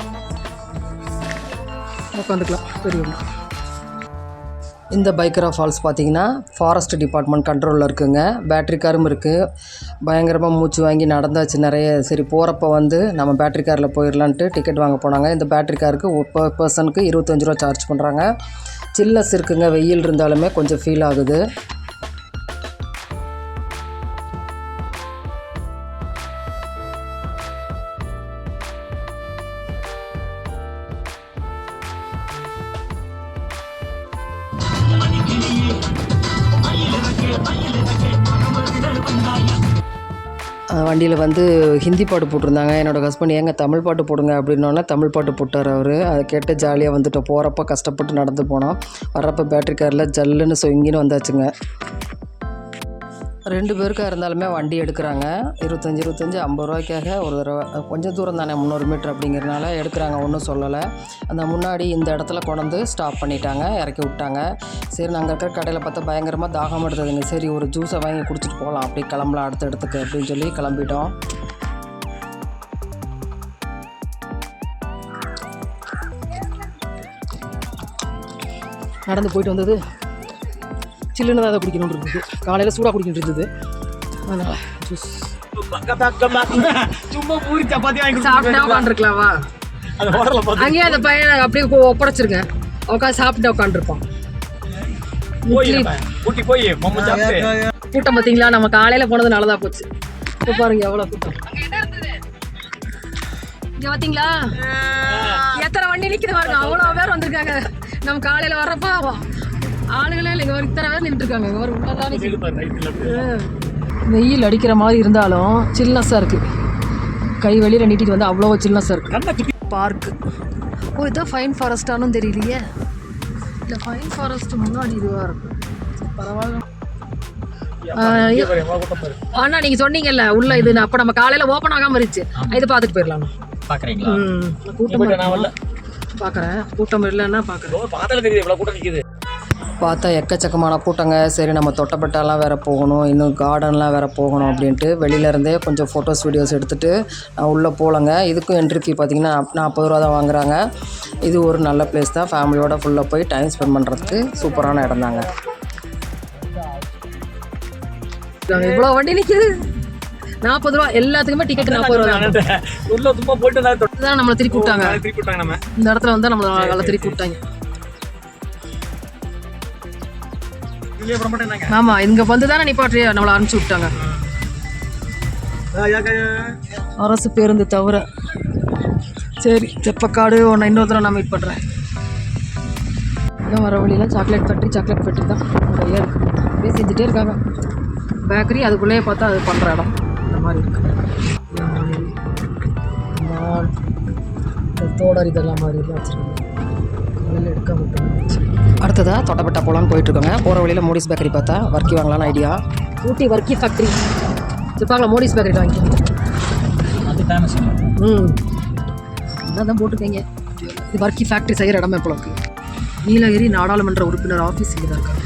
உட்காந்துக்கலாம் பெரியவங்க. இந்த பைக்கரா ஃபால்ஸ் பார்த்திங்கன்னா ஃபாரஸ்ட் டிபார்ட்மெண்ட் கண்ட்ரோலில் இருக்குதுங்க. பேட்ரி காரும் இருக்குது. பயங்கரமாக மூச்சு வாங்கி நடந்தாச்சு நிறைய. சரி போகிறப்ப வந்து நம்ம பேட்ரி காரில் போயிடலான்ட்டு டிக்கெட் வாங்க போனாங்க. இந்த பேட்ரி காருக்கு ஒரு பர்சனுக்கு 25 ரூபா சார்ஜ் பண்ணுறாங்க. சில்னஸ் இருக்குங்க, வெயில் இருந்தாலுமே கொஞ்சம் ஃபீல் ஆகுது. வண்டியில் வந்து ஹிந்தி பாட்டு போட்டிருந்தாங்க. என்னோடய ஹஸ்பண்ட் ஏங்க தமிழ் பாட்டு போடுங்க அப்படின்னோடனே தமிழ் பாட்டு போட்டார் அவர். அதை கேட்டு ஜாலியாக வந்துட்டோம். போகிறப்ப கஷ்டப்பட்டு நடந்து போனோம், வர்றப்போ பேட்ரி காரில் ஜல்லுன்னு சொங்கின்னு வந்தாச்சுங்க. 2 பேருக்காக இருந்தாலுமே வண்டி எடுக்கிறாங்க. 25 50 ரூபாய்க்காக ஒரு தடவை. கொஞ்சம் தூரம் தானே, 300 மீட்டர் அப்படிங்கிறதுனால எடுக்கிறாங்க, ஒன்றும் சொல்லலை. அந்த முன்னாடி இந்த இடத்துல கொண்டு ஸ்டாப் பண்ணிட்டாங்க, இறக்கி விட்டாங்க. சரி நாங்கள் இருக்கிற கடையில் பார்த்தா பயங்கரமாக தாகம் எடுத்ததுங்க. சரி ஒரு ஜூஸை வாங்கி குடிச்சிட்டு போகலாம், அப்படி கிளம்பலாம் அடுத்த இடத்துக்கு அப்படின்னு சொல்லி கிளம்பிட்டோம். நடந்து போயிட்டு வந்தது சில்லுன்னு தான் அதை குடிக்கணும்னு இருந்தது. காலையில் சூடாக குடிக்கணும் இருந்தது, அதனால் ஜூஸ் சும்மா பூரி சப்பாத்தி வாங்கி சாப்பிட்டா உட்காந்துருக்கலாமா? அங்கேயே அந்த பையனை அப்படியே ஒப்படைச்சிருங்க, உட்காந்து சாப்பிட்டு உட்காந்துருப்பான். கூட்டம் பார்த்தீங்களா? நம்ம காலையில் போனது நல்லதாக போச்சு. இப்போ பாருங்க எவ்வளோ கூட்டம். இங்கே பார்த்தீங்களா எத்தனை வண்டி நிற்கிது பாருங்க, அவ்வளோ பேர் வந்திருக்காங்க. நம்ம காலையில் வர்றப்போ ஆளுகளே இல்லை, இங்கே ஒரு இத்தனை பேர் நின்றுருக்காங்க. இங்கே ஒரு உள்ளதான் வெயில் அடிக்கிற மாதிரி இருந்தாலும் சில்னஸாக இருக்குது. கை வெளியில் நீட்டிட்டு வந்து அவ்வளோ சில்னஸாக இருக்குது. பார்க்கு. ஓ இதுதான் ஃபைன் ஃபாரஸ்டானும் தெரியலையே. இல்லை ஃபைன் ஃபாரஸ்ட் முன்னாடி இதுவாக இருக்கும். பரவாயில்ல. ஆனால் நீங்கள் சொன்னீங்கல்ல உள்ள இது, அப்போ நம்ம காலையில் ஓப்பன் ஆகாமல் இருந்துச்சு, இது பார்த்துட்டு போயிடலாம். பார்க்குறீங்களா? கூட்டம் பார்க்குறேன், கூட்டம் இல்லைன்னா பார்க்குறேன். பார்த்தா எக்கச்சக்கமான கூட்டங்க. சரி நம்ம தொட்டப்பட்டாலாம் வேறு போகணும், இன்னும் கார்டன்லாம் வேறு போகணும் அப்படின்ட்டு வெளியிலேருந்தே கொஞ்சம் ஃபோட்டோஸ் வீடியோஸ் எடுத்துகிட்டு நான் உள்ளே போகலங்க. இதுக்கும் என்ட்ரி ஃபீ பார்த்திங்கன்னா 40 ரூபா தான் வாங்குறாங்க. இது ஒரு நல்ல பிளேஸ் தான், ஃபேமிலியோடு ஃபுல்லாக போய் டைம் ஸ்பெண்ட் பண்ணுறதுக்கு சூப்பரான இடம் தாங்க. இவ்வளோ வண்டி நிற்கிது, 40 ரூபா எல்லாத்துக்குமே டிக்கெட் 40 ரூபா தான். நம்மளை திருப்பி விட்டாங்க, இந்த இடத்துல வந்து நம்மளை திருப்பி விட்டாங்க. ஆமா இங்க வந்து தானே நிப்பாட்டி நம்மளை அனுப்பிச்சு விட்டாங்க. அரசு பேருந்து தவிர. சரி தெப்பக்காடு ஒன்று இன்னொரு தடவை நான் மீட் பண்ணுறேன். வர வழியில் சாக்லேட் ஃபேக்ட்ரி தான் நிறைய இருக்குது. அப்படியே செஞ்சுட்டே இருக்காங்க. பேக்கரி அதுக்குள்ளேயே பார்த்தா அது பண்ணுற இடம் இந்த மாதிரி இருக்குது. தோடர் இதெல்லாம் மாதிரி வச்சுருக்காங்க. காலையில் எடுக்க மட்டும் அடுத்ததாக தொட்டப்பட்டா போகலான்னு போயிட்டுருக்கோங்க. போகிற வழியில் மோடிஸ் பேக்கரி பார்த்தா வர்க்கி வாங்கலான்னு ஐடியா. ஊட்டி வர்க்கி ஃபேக்ட்ரி இருப்பாங்களா? மோடிஸ் பேக்கரி வாங்கி தான் போட்டிருக்கீங்க. இது வர்க்கி ஃபேக்ட்ரி செய்கிற இடமே போல இருக்குது. நீலகிரி நாடாளுமன்ற உறுப்பினர் ஆஃபீஸ் இங்கே தான் இருக்காங்க.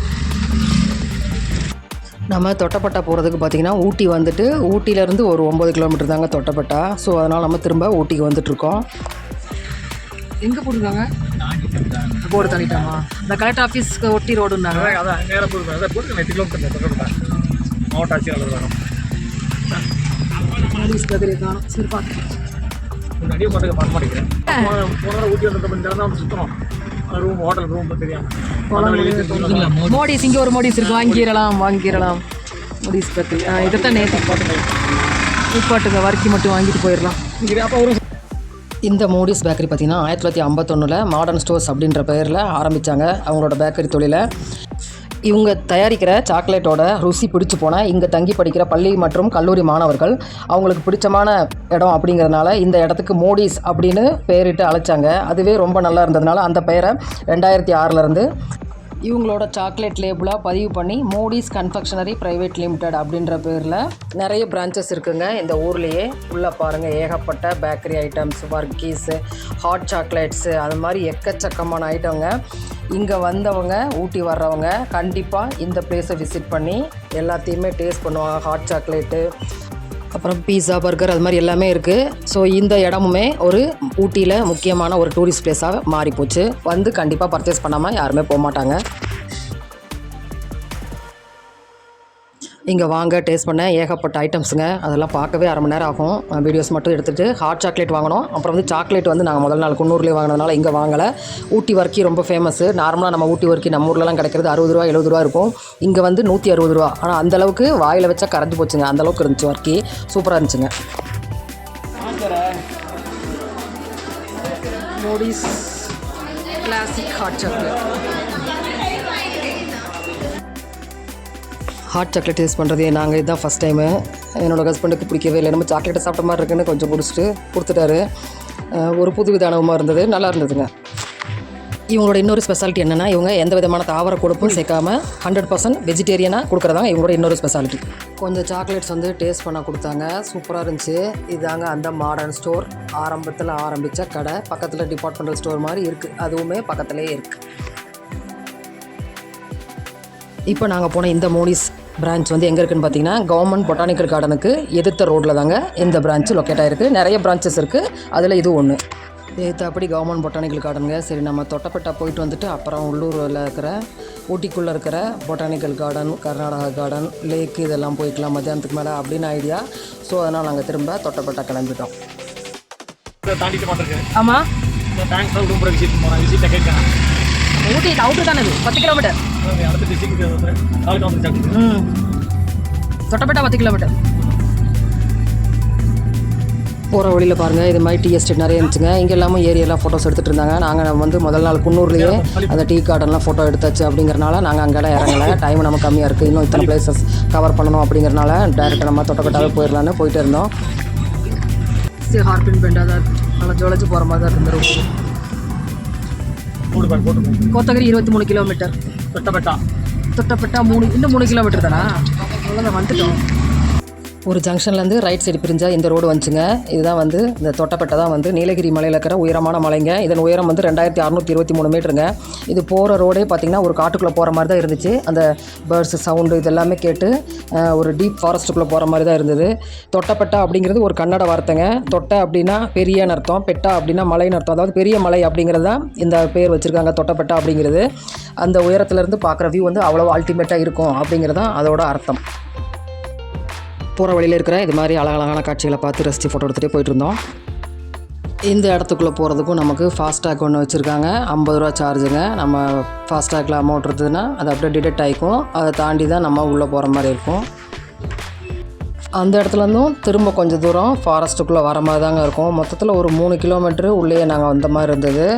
நம்ம தொட்டப்பட்டா போகிறதுக்கு பார்த்திங்கன்னா ஊட்டி வந்துட்டு ஊட்டியிலேருந்து ஒரு 9 கிலோமீட்டர் தாங்க தொட்டப்பட்டா. ஸோ அதனால் நம்ம திரும்ப ஊட்டிக்கு வந்துட்டுருக்கோம். எங்கே போட்டிருக்காங்க? போர்டு தள்ளிட்டாமா? இந்த கலெக்டர் ஆஃபீஸ்க்கு ஒட்டி ரோடுன்னாங்க. மாவட்ட ஆட்சியாளர் வரும். சரி பார்த்து மோடிஸ் இங்கே ஒரு மோடிஸ் இருக்கு, வாங்கிடலாம் மோடிஸ் பேக்கரி. இதைத்தான் நேற்று பாட்டுங்க வர்க்கி மட்டும் வாங்கிட்டு போயிடலாம். இந்த மோடிஸ் பேக்கரி பார்த்திங்கன்னா 1951 மாடர்ன் ஸ்டோர்ஸ் அப்படின்ற பெயரில் ஆரம்பித்தாங்க அவங்களோட பேக்கரி தொழிலை. இவங்க தயாரிக்கிற சாக்லேட்டோட ருசி பிடிச்சி போனால் இங்கே தங்கி படிக்கிற பள்ளி மற்றும் கல்லூரி மாணவர்கள் அவங்களுக்கு பிடிச்சமான இடம் அப்படிங்கிறதுனால இந்த இடத்துக்கு மோடிஸ் அப்படின்னு பெயரிட்டு அழைச்சாங்க. அதுவே ரொம்ப நல்லா இருந்ததுனால அந்த பெயரை 2006 இருந்து இவங்களோட சாக்லேட் லேபிளாக பதிவு பண்ணி மோடிஸ் கன்ஃபெக்ஷனரி ப்ரைவேட் லிமிடெட் அப்படின்ற பேரில் நிறைய பிரான்ச்சஸ் இருக்குங்க இந்த ஊர்லேயே. உள்ளே பாருங்கள், ஏகப்பட்ட bakery items, Varghese, hot chocolates, அது மாதிரி எக்கச்சக்கமான ஐட்டங்க. இங்கே வந்தவங்க, ஊட்டி வர்றவங்க கண்டிப்பாக இந்த பிளேஸை விசிட் பண்ணி எல்லாத்தையுமே டேஸ்ட் பண்ணுவாங்க. ஹாட் சாக்லேட்டு, அப்புறம் பீஸா, பர்கர், அது மாதிரி எல்லாமே இருக்குது. ஸோ இந்த இடமுமே ஒரு ஊட்டியில் முக்கியமான ஒரு டூரிஸ்ட் பிளேஸாக மாறிப்போச்சு. வந்து கண்டிப்பாக பர்ச்சேஸ் பண்ணாமல் யாருமே போக மாட்டாங்க. இங்கே வாங்க, டேஸ்ட் பண்ண ஏகப்பட்ட ஐட்டம்ஸுங்க. அதெல்லாம் பார்க்கவே அரை மணி நேரம் ஆகும். வீடியோஸ் மட்டும் எடுத்துகிட்டு ஹாட் சாக்லேட் வாங்கினோம். அப்புறம் வந்து சாக்லேட் வந்து நாங்கள் முதல் நாள் குன்னூர்லேயே வாங்கினதுனால இங்கே வாங்கலை. ஊட்டி வர்க்கி ரொம்ப ஃபேமஸு. நார்மலாக நம்ம ஊட்டி வர்க்கி நம்ம ஊர்லலாம் கிடைக்கிறது 60 ரூபா 70 ரூபா இருக்கும். இங்கே வந்து 160 ரூபா. ஆனால் அந்தளவுக்கு வாயில் வச்சா கரைஞ்சி போச்சுங்க, அந்தளவுக்கு இருந்துச்சு வர்க்கி. சூப்பராக இருந்துச்சுங்க. Modi's classic hot chocolate. Hot chocolate taste பண்ணுறது நாங்கள் இதுதான் ஃபஸ்ட் டைமு. என்னோடய ஹஸ்பண்டுக்கு பிடிக்கவே இல்லை. நம்ம சாக்லேட்டை சாப்பிட்ட மாதிரி இருக்குன்னு கொஞ்சம் குடிச்சிட்டு கொடுத்துட்டாரு. ஒரு புதுவித அனுபவமாக இருந்தது, நல்லா இருந்ததுங்க. இவங்களோட இன்னொரு ஸ்பெஷாலிட்டி என்னென்னா, இவங்க எந்த விதமான தாவர கொழுப்பும் சேர்க்காம 100% வெஜிடேரியனாக கொடுக்குறதாங்க இவங்களோட இன்னொரு ஸ்பெஷாலிட்டி. கொஞ்சம் சாக்லேட்ஸ் வந்து டேஸ்ட் பண்ண கொடுத்தாங்க, சூப்பராக இருந்துச்சு. இதாங்க அந்த மாடர்ன் ஸ்டோர். ஆரம்பத்தில் ஆரம்பித்த கடை, பக்கத்தில் டிபார்ட்மெண்டல் ஸ்டோர் மாதிரி இருக்குது, அதுவுமே பக்கத்துலேயே இருக்குது. இப்போ நாங்கள் போன இந்த மோடிஸ் பிரான்ச் வந்து எங்கே இருக்குதுன்னு பார்த்தீங்கன்னா, கவர்மெண்ட் பொட்டானிக்கல் கார்டனுக்கு எதிர்த்த ரோட்டில் தாங்க இந்த பிரான்ச்சு லொக்கேட் ஆகிருக்கு. நிறைய பிரான்ச்சஸ் இருக்குது, அதில் இது ஒன்று. எதிர்த்தபடி கவர்மெண்ட் பொட்டானிக்கல் கார்டனுங்க. சரி, நம்ம தொட்டப்பட்டா போயிட்டு வந்துட்டு அப்புறம் உள்ளூரில் இருக்கிற ஊட்டிக்குள்ளே இருக்கிற பொட்டானிக்கல் கார்டன், கர்நாடகா கார்டன், லேக்கு இதெல்லாம் போய்க்கலாம் மத்தியானத்துக்கு மேலே அப்படின்னு ஐடியா. ஸோ அதனால் நாங்கள் திரும்ப தொட்டப்பட்டா கிளம்பிட்டோம். தாண்டிட்டு மாட்டிருக்கேன். ஆமாம், இந்த டேங்க் ரூம் கூட விசிட் போகிறேன். விசிட்டை கேட்குறேன். ஊட்டி அவுட்டு தானே இது, 10 கிலோமீட்டர். அடுத்த டிஸ்ட்ரிக்ட் நாளைக்கு வந்துருச்சாங்க. தொட்டப்பட்டா 10 கிலோமீட்டர். போகிற வழியில் பாருங்கள், இது மாதிரி டீ எஸ்டேட் நிறைய இருந்துச்சுங்க. இங்கே எல்லாமே ஏரியெல்லாம் ஃபோட்டோஸ் எடுத்துகிட்டு இருந்தாங்க. நாங்கள் வந்து முதல் நாள் குன்னூர்லேயே அந்த டீ கார்டன்லாம் ஃபோட்டோ எடுத்தாச்சு. அப்படிங்கிறனால நாங்கள் அங்கெல்லாம் இறங்கலை. டைம் நம்ம கம்மியாக இருக்குது, இன்னும் இத்தனை பிளேசஸ் கவர் பண்ணணும். அப்படிங்கிறனால டேரெக்டாக நம்ம தொட்டப்பட்டாவே போயிடலான்னு போயிட்டு இருந்தோம். ஹார்பின் பெண்டாக தான் இருக்குது, நல்லா ஜொலைச்சு போகிற மாதிரி தான் இருக்குது ரோடு. கோத்தகிரி 23 கிலோமீட்டர். தொட்டப்பட்டா 3 கிலோமீட்டர் தானா? அவ்வளோதான், வந்துட்டோம். ஒரு ஜங்ஷன்லேருந்து ரைட் சைடு பிரிஞ்சா இந்த ரோடு வந்துச்சுங்க. இதுதான் வந்து இந்த தொட்டப்பட்டை தான் வந்து நீலகிரி மலையில் இருக்கிற உயரமான மலைங்க. இதன் உயரம் வந்து 2623 மீட்டருங்க. இது போகிற ரோடே பார்த்திங்கன்னா ஒரு காட்டுக்குள்ளே போகிற மாதிரி தான் இருந்துச்சு. அந்த பேர்ட்ஸ் சவுண்டு இதெல்லாமே கேட்டு ஒரு டீப் ஃபாரஸ்ட்டுக்குள்ளே போகிற மாதிரி தான் இருந்தது. தொட்டப்பட்டா அப்படிங்கிறது ஒரு கன்னட வார்த்தைங்க. தொட்டை அப்படின்னா பெரியன்னு அர்த்தம், பெட்டா அப்படின்னா மலைன்னு அர்த்தம். அதாவது பெரிய மலை அப்படிங்கிறது தான் இந்த பேர் வச்சுருக்காங்க, தொட்டப்பட்டா அப்படிங்கிறது. அந்த உயரத்துலேருந்து பார்க்குற வியூ வந்து அவ்வளோ அல்டிமேட்டாக இருக்கும் அப்படிங்கிறது தான் அதோட அர்த்தம். போகிற வழியில் இருக்கிற இது மாதிரி அழகழகான காட்சிகளை பார்த்து ரசித்து ஃபோட்டோ எடுத்துகிட்டே போயிட்டு இருந்தோம். இந்த இடத்துக்குள்ளே போகிறதுக்கும் நமக்கு ஃபாஸ்டாக் ஒன்று வச்சுருக்காங்க. 50 ரூபா சார்ஜுங்க. நம்ம ஃபாஸ்டாகில் அமௌண்ட் இருந்ததுன்னா அது அப்படியே டிடெக்ட் ஆகிக்கும். அதை தாண்டி தான் நம்ம உள்ளே போகிற மாதிரி இருக்கும். அந்த இடத்துலேருந்தும் திரும்ப கொஞ்சம் தூரம் ஃபாரஸ்ட்டுக்குள்ளே வர மாதிரி தாங்க இருக்கும். மொத்தத்தில் ஒரு 3 கிலோமீட்டரு உள்ளே நாங்கள் வந்த மாதிரி இருந்தது.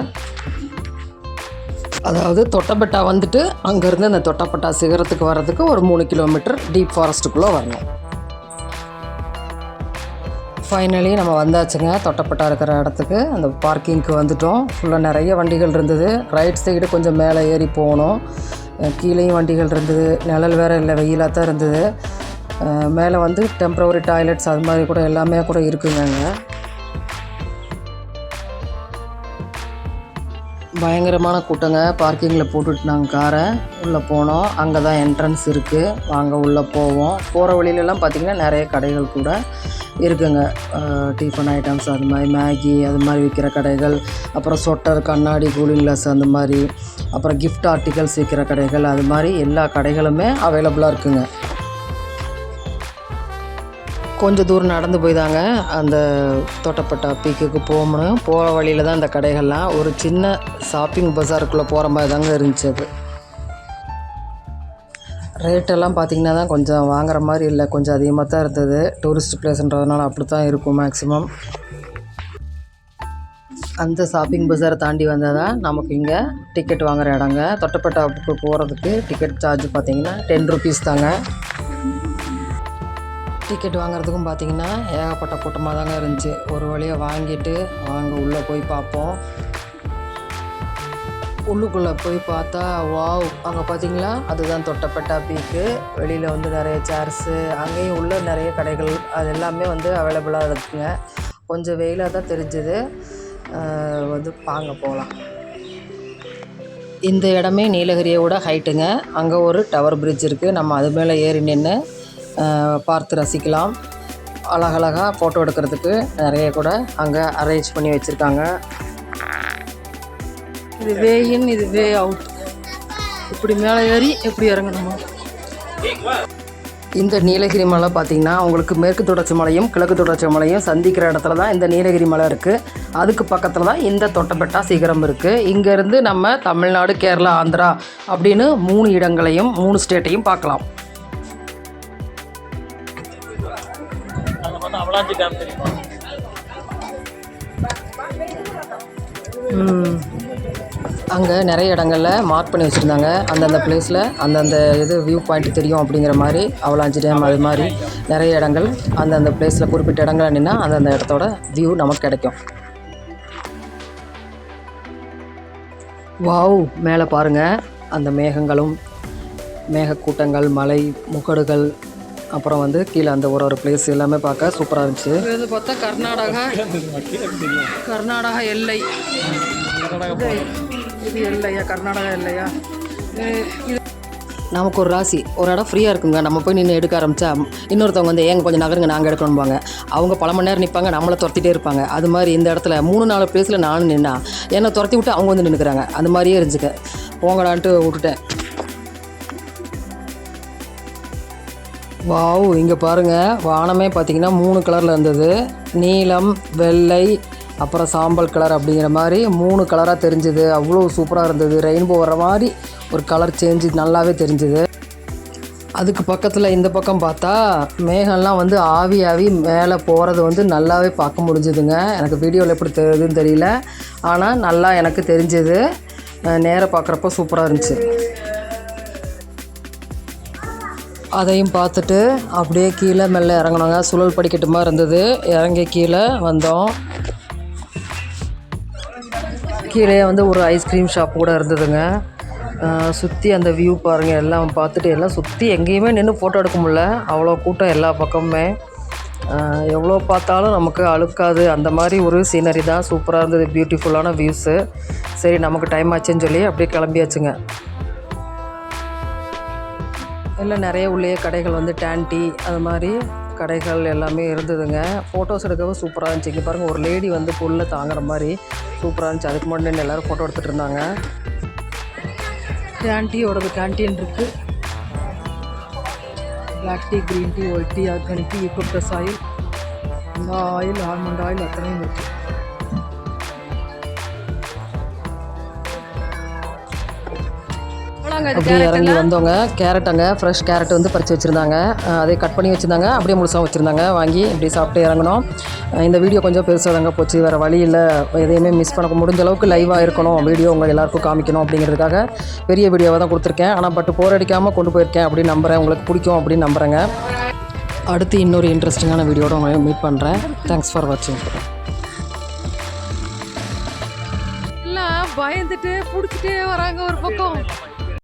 அதாவது தொட்டப்பட்டா வந்துட்டு அங்கேருந்து அந்த தொட்டப்பட்டா சிகரத்துக்கு வர்றதுக்கு ஒரு 3 கிலோமீட்டர் டீப் ஃபாரஸ்ட்டுக்குள்ளே வரணும். ஃபைனலி நம்ம வந்தாச்சுங்க தொட்டப்பட்டா இருக்கிற இடத்துக்கு. அந்த பார்க்கிங்க்கு வந்துட்டோம். ஃபுல்லாக நிறைய வண்டிகள் இருந்தது. ரைட் சைடு கொஞ்சம் மேலே ஏறி போகணும். கீழேயும் வண்டிகள் இருந்தது. நிழல் வேறு இல்லை, வெயிலாக தான் இருந்தது. மேலே வந்து டெம்ப்ரவரி டாய்லெட்ஸ் அது மாதிரி கூட எல்லாமே கூட இருக்குங்க. பயங்கரமான கூட்டங்க. பார்க்கிங்கில் போட்டுட்டு நாங்கள் காரை உள்ளே போனோம். அங்கே தான் என்ட்ரன்ஸ் இருக்குது, வாங்க உள்ளே போவோம். போகிற வழியிலலாம் பார்த்திங்கன்னா நிறைய கடைகள் கூட இருக்குங்க. டிஃபன் ஐட்டம்ஸ் அது மாதிரி, மேகி அது மாதிரி விற்கிற கடைகள், அப்புறம் சொட்டர், கண்ணாடி, கூலிங் கிளாஸ் அந்த மாதிரி, அப்புறம் கிஃப்ட் ஆர்டிகல்ஸ் விற்கிற கடைகள், அது மாதிரி எல்லா கடைகளுமே அவைலபிளாக இருக்குங்க. கொஞ்சம் தூரம் நடந்து போய் தாங்க அந்த தொட்டப்பட்டா பீக்குக்கு போகணும். போகிற வழியில் தான் அந்த கடைகள்லாம் ஒரு சின்ன ஷாப்பிங் பஜாருக்குள்ளே போகிற மாதிரி தாங்க இருந்துச்சு. அது ரேட்டெல்லாம் பார்த்திங்கன்னா தான் கொஞ்சம் வாங்குற மாதிரி இல்லை, கொஞ்சம் அதிகமாக தான் இருந்தது. டூரிஸ்ட் பிளேஸ்ன்றதுனால அப்படி தான் இருக்கும் மேக்ஸிமம். அந்த ஷாப்பிங் பஜாரை தாண்டி வந்தால் தான் நமக்கு இங்கே டிக்கெட் வாங்குகிற இடங்க. தொட்டப்பட்டாவுக்கு போகிறதுக்கு டிக்கெட் சார்ஜ் பார்த்திங்கன்னா 10 ருபீஸ் தாங்க. டிக்கெட் வாங்குறதுக்கும் பார்த்திங்கன்னா ஏகப்பட்ட கூட்டமாக தாங்க இருந்துச்சு. ஒரு வழியாக வாங்கிட்டு வாங்க உள்ளே போய் பார்ப்போம். உள்ளுக்குள்ளே போய் பார்த்தா வாவ், அங்கே பார்த்தீங்களா அதுதான் தொட்டபெட்டா பீக்கு. வெளியில் வந்து நிறைய சேர்ஸு, அங்கேயும் உள்ள நிறைய கடைகள் அது எல்லாமே வந்து அவைலபிளாக இருக்குங்க. கொஞ்சம் வெயிலாக தான் தெரிஞ்சுது. வந்து வாங்க போகலாம். இந்த இடமே நீலகிரியோட ஹைட்டுங்க. அங்கே ஒரு டவர் பிரிட்ஜ் இருக்குது. நம்ம அது மேலே ஏறி நின்று பார்த்து ரசிக்கலாம். அழகழகாக ஃபோட்டோ எடுக்கிறதுக்கு நிறைய கூட அங்கே அரேஞ்ச் பண்ணி வச்சுருக்காங்க. இது வே இன், இது வே அவுட். இப்படி மேலே ஏறி எப்படி இறங்கணுமா? இந்த நீலகிரி மலை பார்த்திங்கன்னா உங்களுக்கு மேற்கு தொடர்ச்சி மலையும் கிழக்கு தொடர்ச்சி மலையும் சந்திக்கிற இடத்துல தான் இந்த நீலகிரி மலை இருக்குது. அதுக்கு பக்கத்தில் தான் இந்த தொட்டபெட்டா சிகரம் இருக்குது. இங்கேருந்து நம்ம தமிழ்நாடு, கேரளா, ஆந்திரா அப்படின்னு 3 இடங்களையும் 3 ஸ்டேட்டையும் பார்க்கலாம். அவலாஞ்சி டேம் தெரியுமா? அங்கே நிறைய இடங்களில் மார்க் பண்ணி வச்சுருந்தாங்க. அந்தந்த பிளேஸில் அந்தந்த இது வியூ பாயிண்ட் தெரியும் அப்படிங்கிற மாதிரி அவலாஞ்சி டேம் அது மாதிரி நிறைய இடங்கள் அந்தந்த பிளேஸில் குறிப்பிட்ட இடங்கள் நின்னா அந்தந்த இடத்தோட வியூ நமக்கு கிடைக்கும். வாவ், மேலே பாருங்கள் அந்த மேகங்களும் மேகக்கூட்டங்கள், மலை முகடுகள், அப்புறம் வந்து கீழே அந்த ஒரு பிளேஸ் எல்லாமே பார்க்க சூப்பராக இருந்துச்சு. இது பார்த்தா கர்நாடகா எல்லை. இது எல்லையா? கர்நாடகா எல்லையா? இது நமக்கு ஒரு ராசி, ஒரு இடம் ஃப்ரீயாக இருக்குங்க. நம்ம போய் நின்று எடுக்க ஆரம்பித்தா இன்னொருத்தவங்க வந்து ஏங்க கொஞ்சம் நகருங்க நாங்கள் எடுக்கணும்பாங்க. அவங்க பல மணி நேரம் நிற்பாங்க, நம்மளை துரத்திட்டே இருப்பாங்க. அது மாதிரி இந்த இடத்துல 3-4 பிளேஸில் நானும் நின்னா என்னை துரத்தி விட்டு அவங்க வந்து நின்றுக்கிறாங்க. அந்த மாதிரியே இருந்துச்சுக்க. போங்கடான்ட்டு விட்டுட்டேன். வாவ், இங்கே பாருங்கள் வானமே பார்த்திங்கன்னா 3 கலரில் இருந்தது. நீலம், வெள்ளை, அப்புறம் சாம்பல் கலர் அப்படிங்கிற மாதிரி 3 கலராக தெரிஞ்சுது. அவ்வளோ சூப்பராக இருந்தது. ரெயின்போ வர மாதிரி ஒரு கலர் சேஞ்சு நல்லாவே தெரிஞ்சுது. அதுக்கு பக்கத்தில் இந்த பக்கம் பார்த்தா மேகம்லாம் வந்து ஆவி மேலே போகிறது வந்து நல்லாவே பார்க்க முடிஞ்சுதுங்க. எனக்கு வீடியோவில் எப்படி தெரியுதுன்னு தெரியல, ஆனால் நல்லா எனக்கு தெரிஞ்சுது. நேராக பார்க்குறப்ப சூப்பராக இருந்துச்சு. அதையும் பார்த்துட்டு அப்படியே கீழே மெல்ல இறங்கினோங்க. சுழல் படிக்கட்டு மாதிரி இருந்தது. இறங்கி கீழே வந்தோம். கீழே வந்து ஒரு ஐஸ்கிரீம் ஷாப் கூட இருந்ததுங்க. சுற்றி அந்த வியூ பாருங்கள். எல்லாம் பார்த்துட்டு எல்லாம் சுற்றி எங்கேயுமே நின்று ஃபோட்டோ எடுக்க முடியல. அவ்வளோ கூட்டம் எல்லா பக்கமுமே. எவ்வளோ பார்த்தாலும் நமக்கு அழுக்காது. அந்த மாதிரி ஒரு சீனரி தான். சூப்பராக இருந்தது. பியூட்டிஃபுல்லான வியூஸு. சரி நமக்கு டைம் ஆச்சுன்னு சொல்லி அப்படியே கிளம்பியாச்சுங்க. எல்லாம் நிறைய உள்ளே கடைகள் வந்து டேன்டி அது மாதிரி கடைகள் எல்லாமே இருந்ததுங்க. ஃபோட்டோஸ் எடுக்கவும் சூப்பராக இருந்துச்சு. இங்கே பாருங்கள் ஒரு லேடி வந்து புல்லை தாங்குற மாதிரி சூப்பராக இருந்துச்சு. அதுக்கு முன்னாடி நின்று எல்லோரும் ஃபோட்டோ எடுத்துகிட்டு இருந்தாங்க. டேன்டியோடது கேன்டீன் இருக்குது. Black tea, green tea, white tea, organic tea, eucalyptus oil, இந்த ஆயில், ஆல்மண்ட் ஆயில் அத்தனையும் இருக்குது. அப்படியே இறங்கி வந்தவங்க கேரட், அங்கே ஃப்ரெஷ் கேரட் வந்து பறித்து வச்சுருந்தாங்க. அதை கட் பண்ணி வச்சுருந்தாங்க. அப்படியே முழுசாக வச்சுருந்தாங்க. வாங்கி இப்படி சாப்பிட்டு இறங்கணும். இந்த வீடியோ கொஞ்சம் பெருசாக தாங்க போச்சு. வேறு வழி இல்லை. எதையுமே மிஸ் பண்ண முடிஞ்ச அளவுக்கு லைவாக இருக்கணும். வீடியோ உங்கள் எல்லாருக்கும் காமிக்கணும் அப்படிங்கிறதுக்காக பெரிய வீடியோவை தான் கொடுத்துருக்கேன். ஆனால் போர் அடிக்காமல் கொண்டு போயிருக்கேன் அப்படின்னு நம்புகிறேன். உங்களுக்கு பிடிக்கும் அப்படின்னு நம்புகிறேங்க. அடுத்து இன்னொரு இன்ட்ரெஸ்டிங்கான வீடியோட உங்களை மீட் பண்ணுறேன். தேங்க்ஸ் ஃபார் வாட்சிங். எல்லாம் பயந்துட்டு பிடிச்சிட்டே வராங்க ஒரு பக்கம்.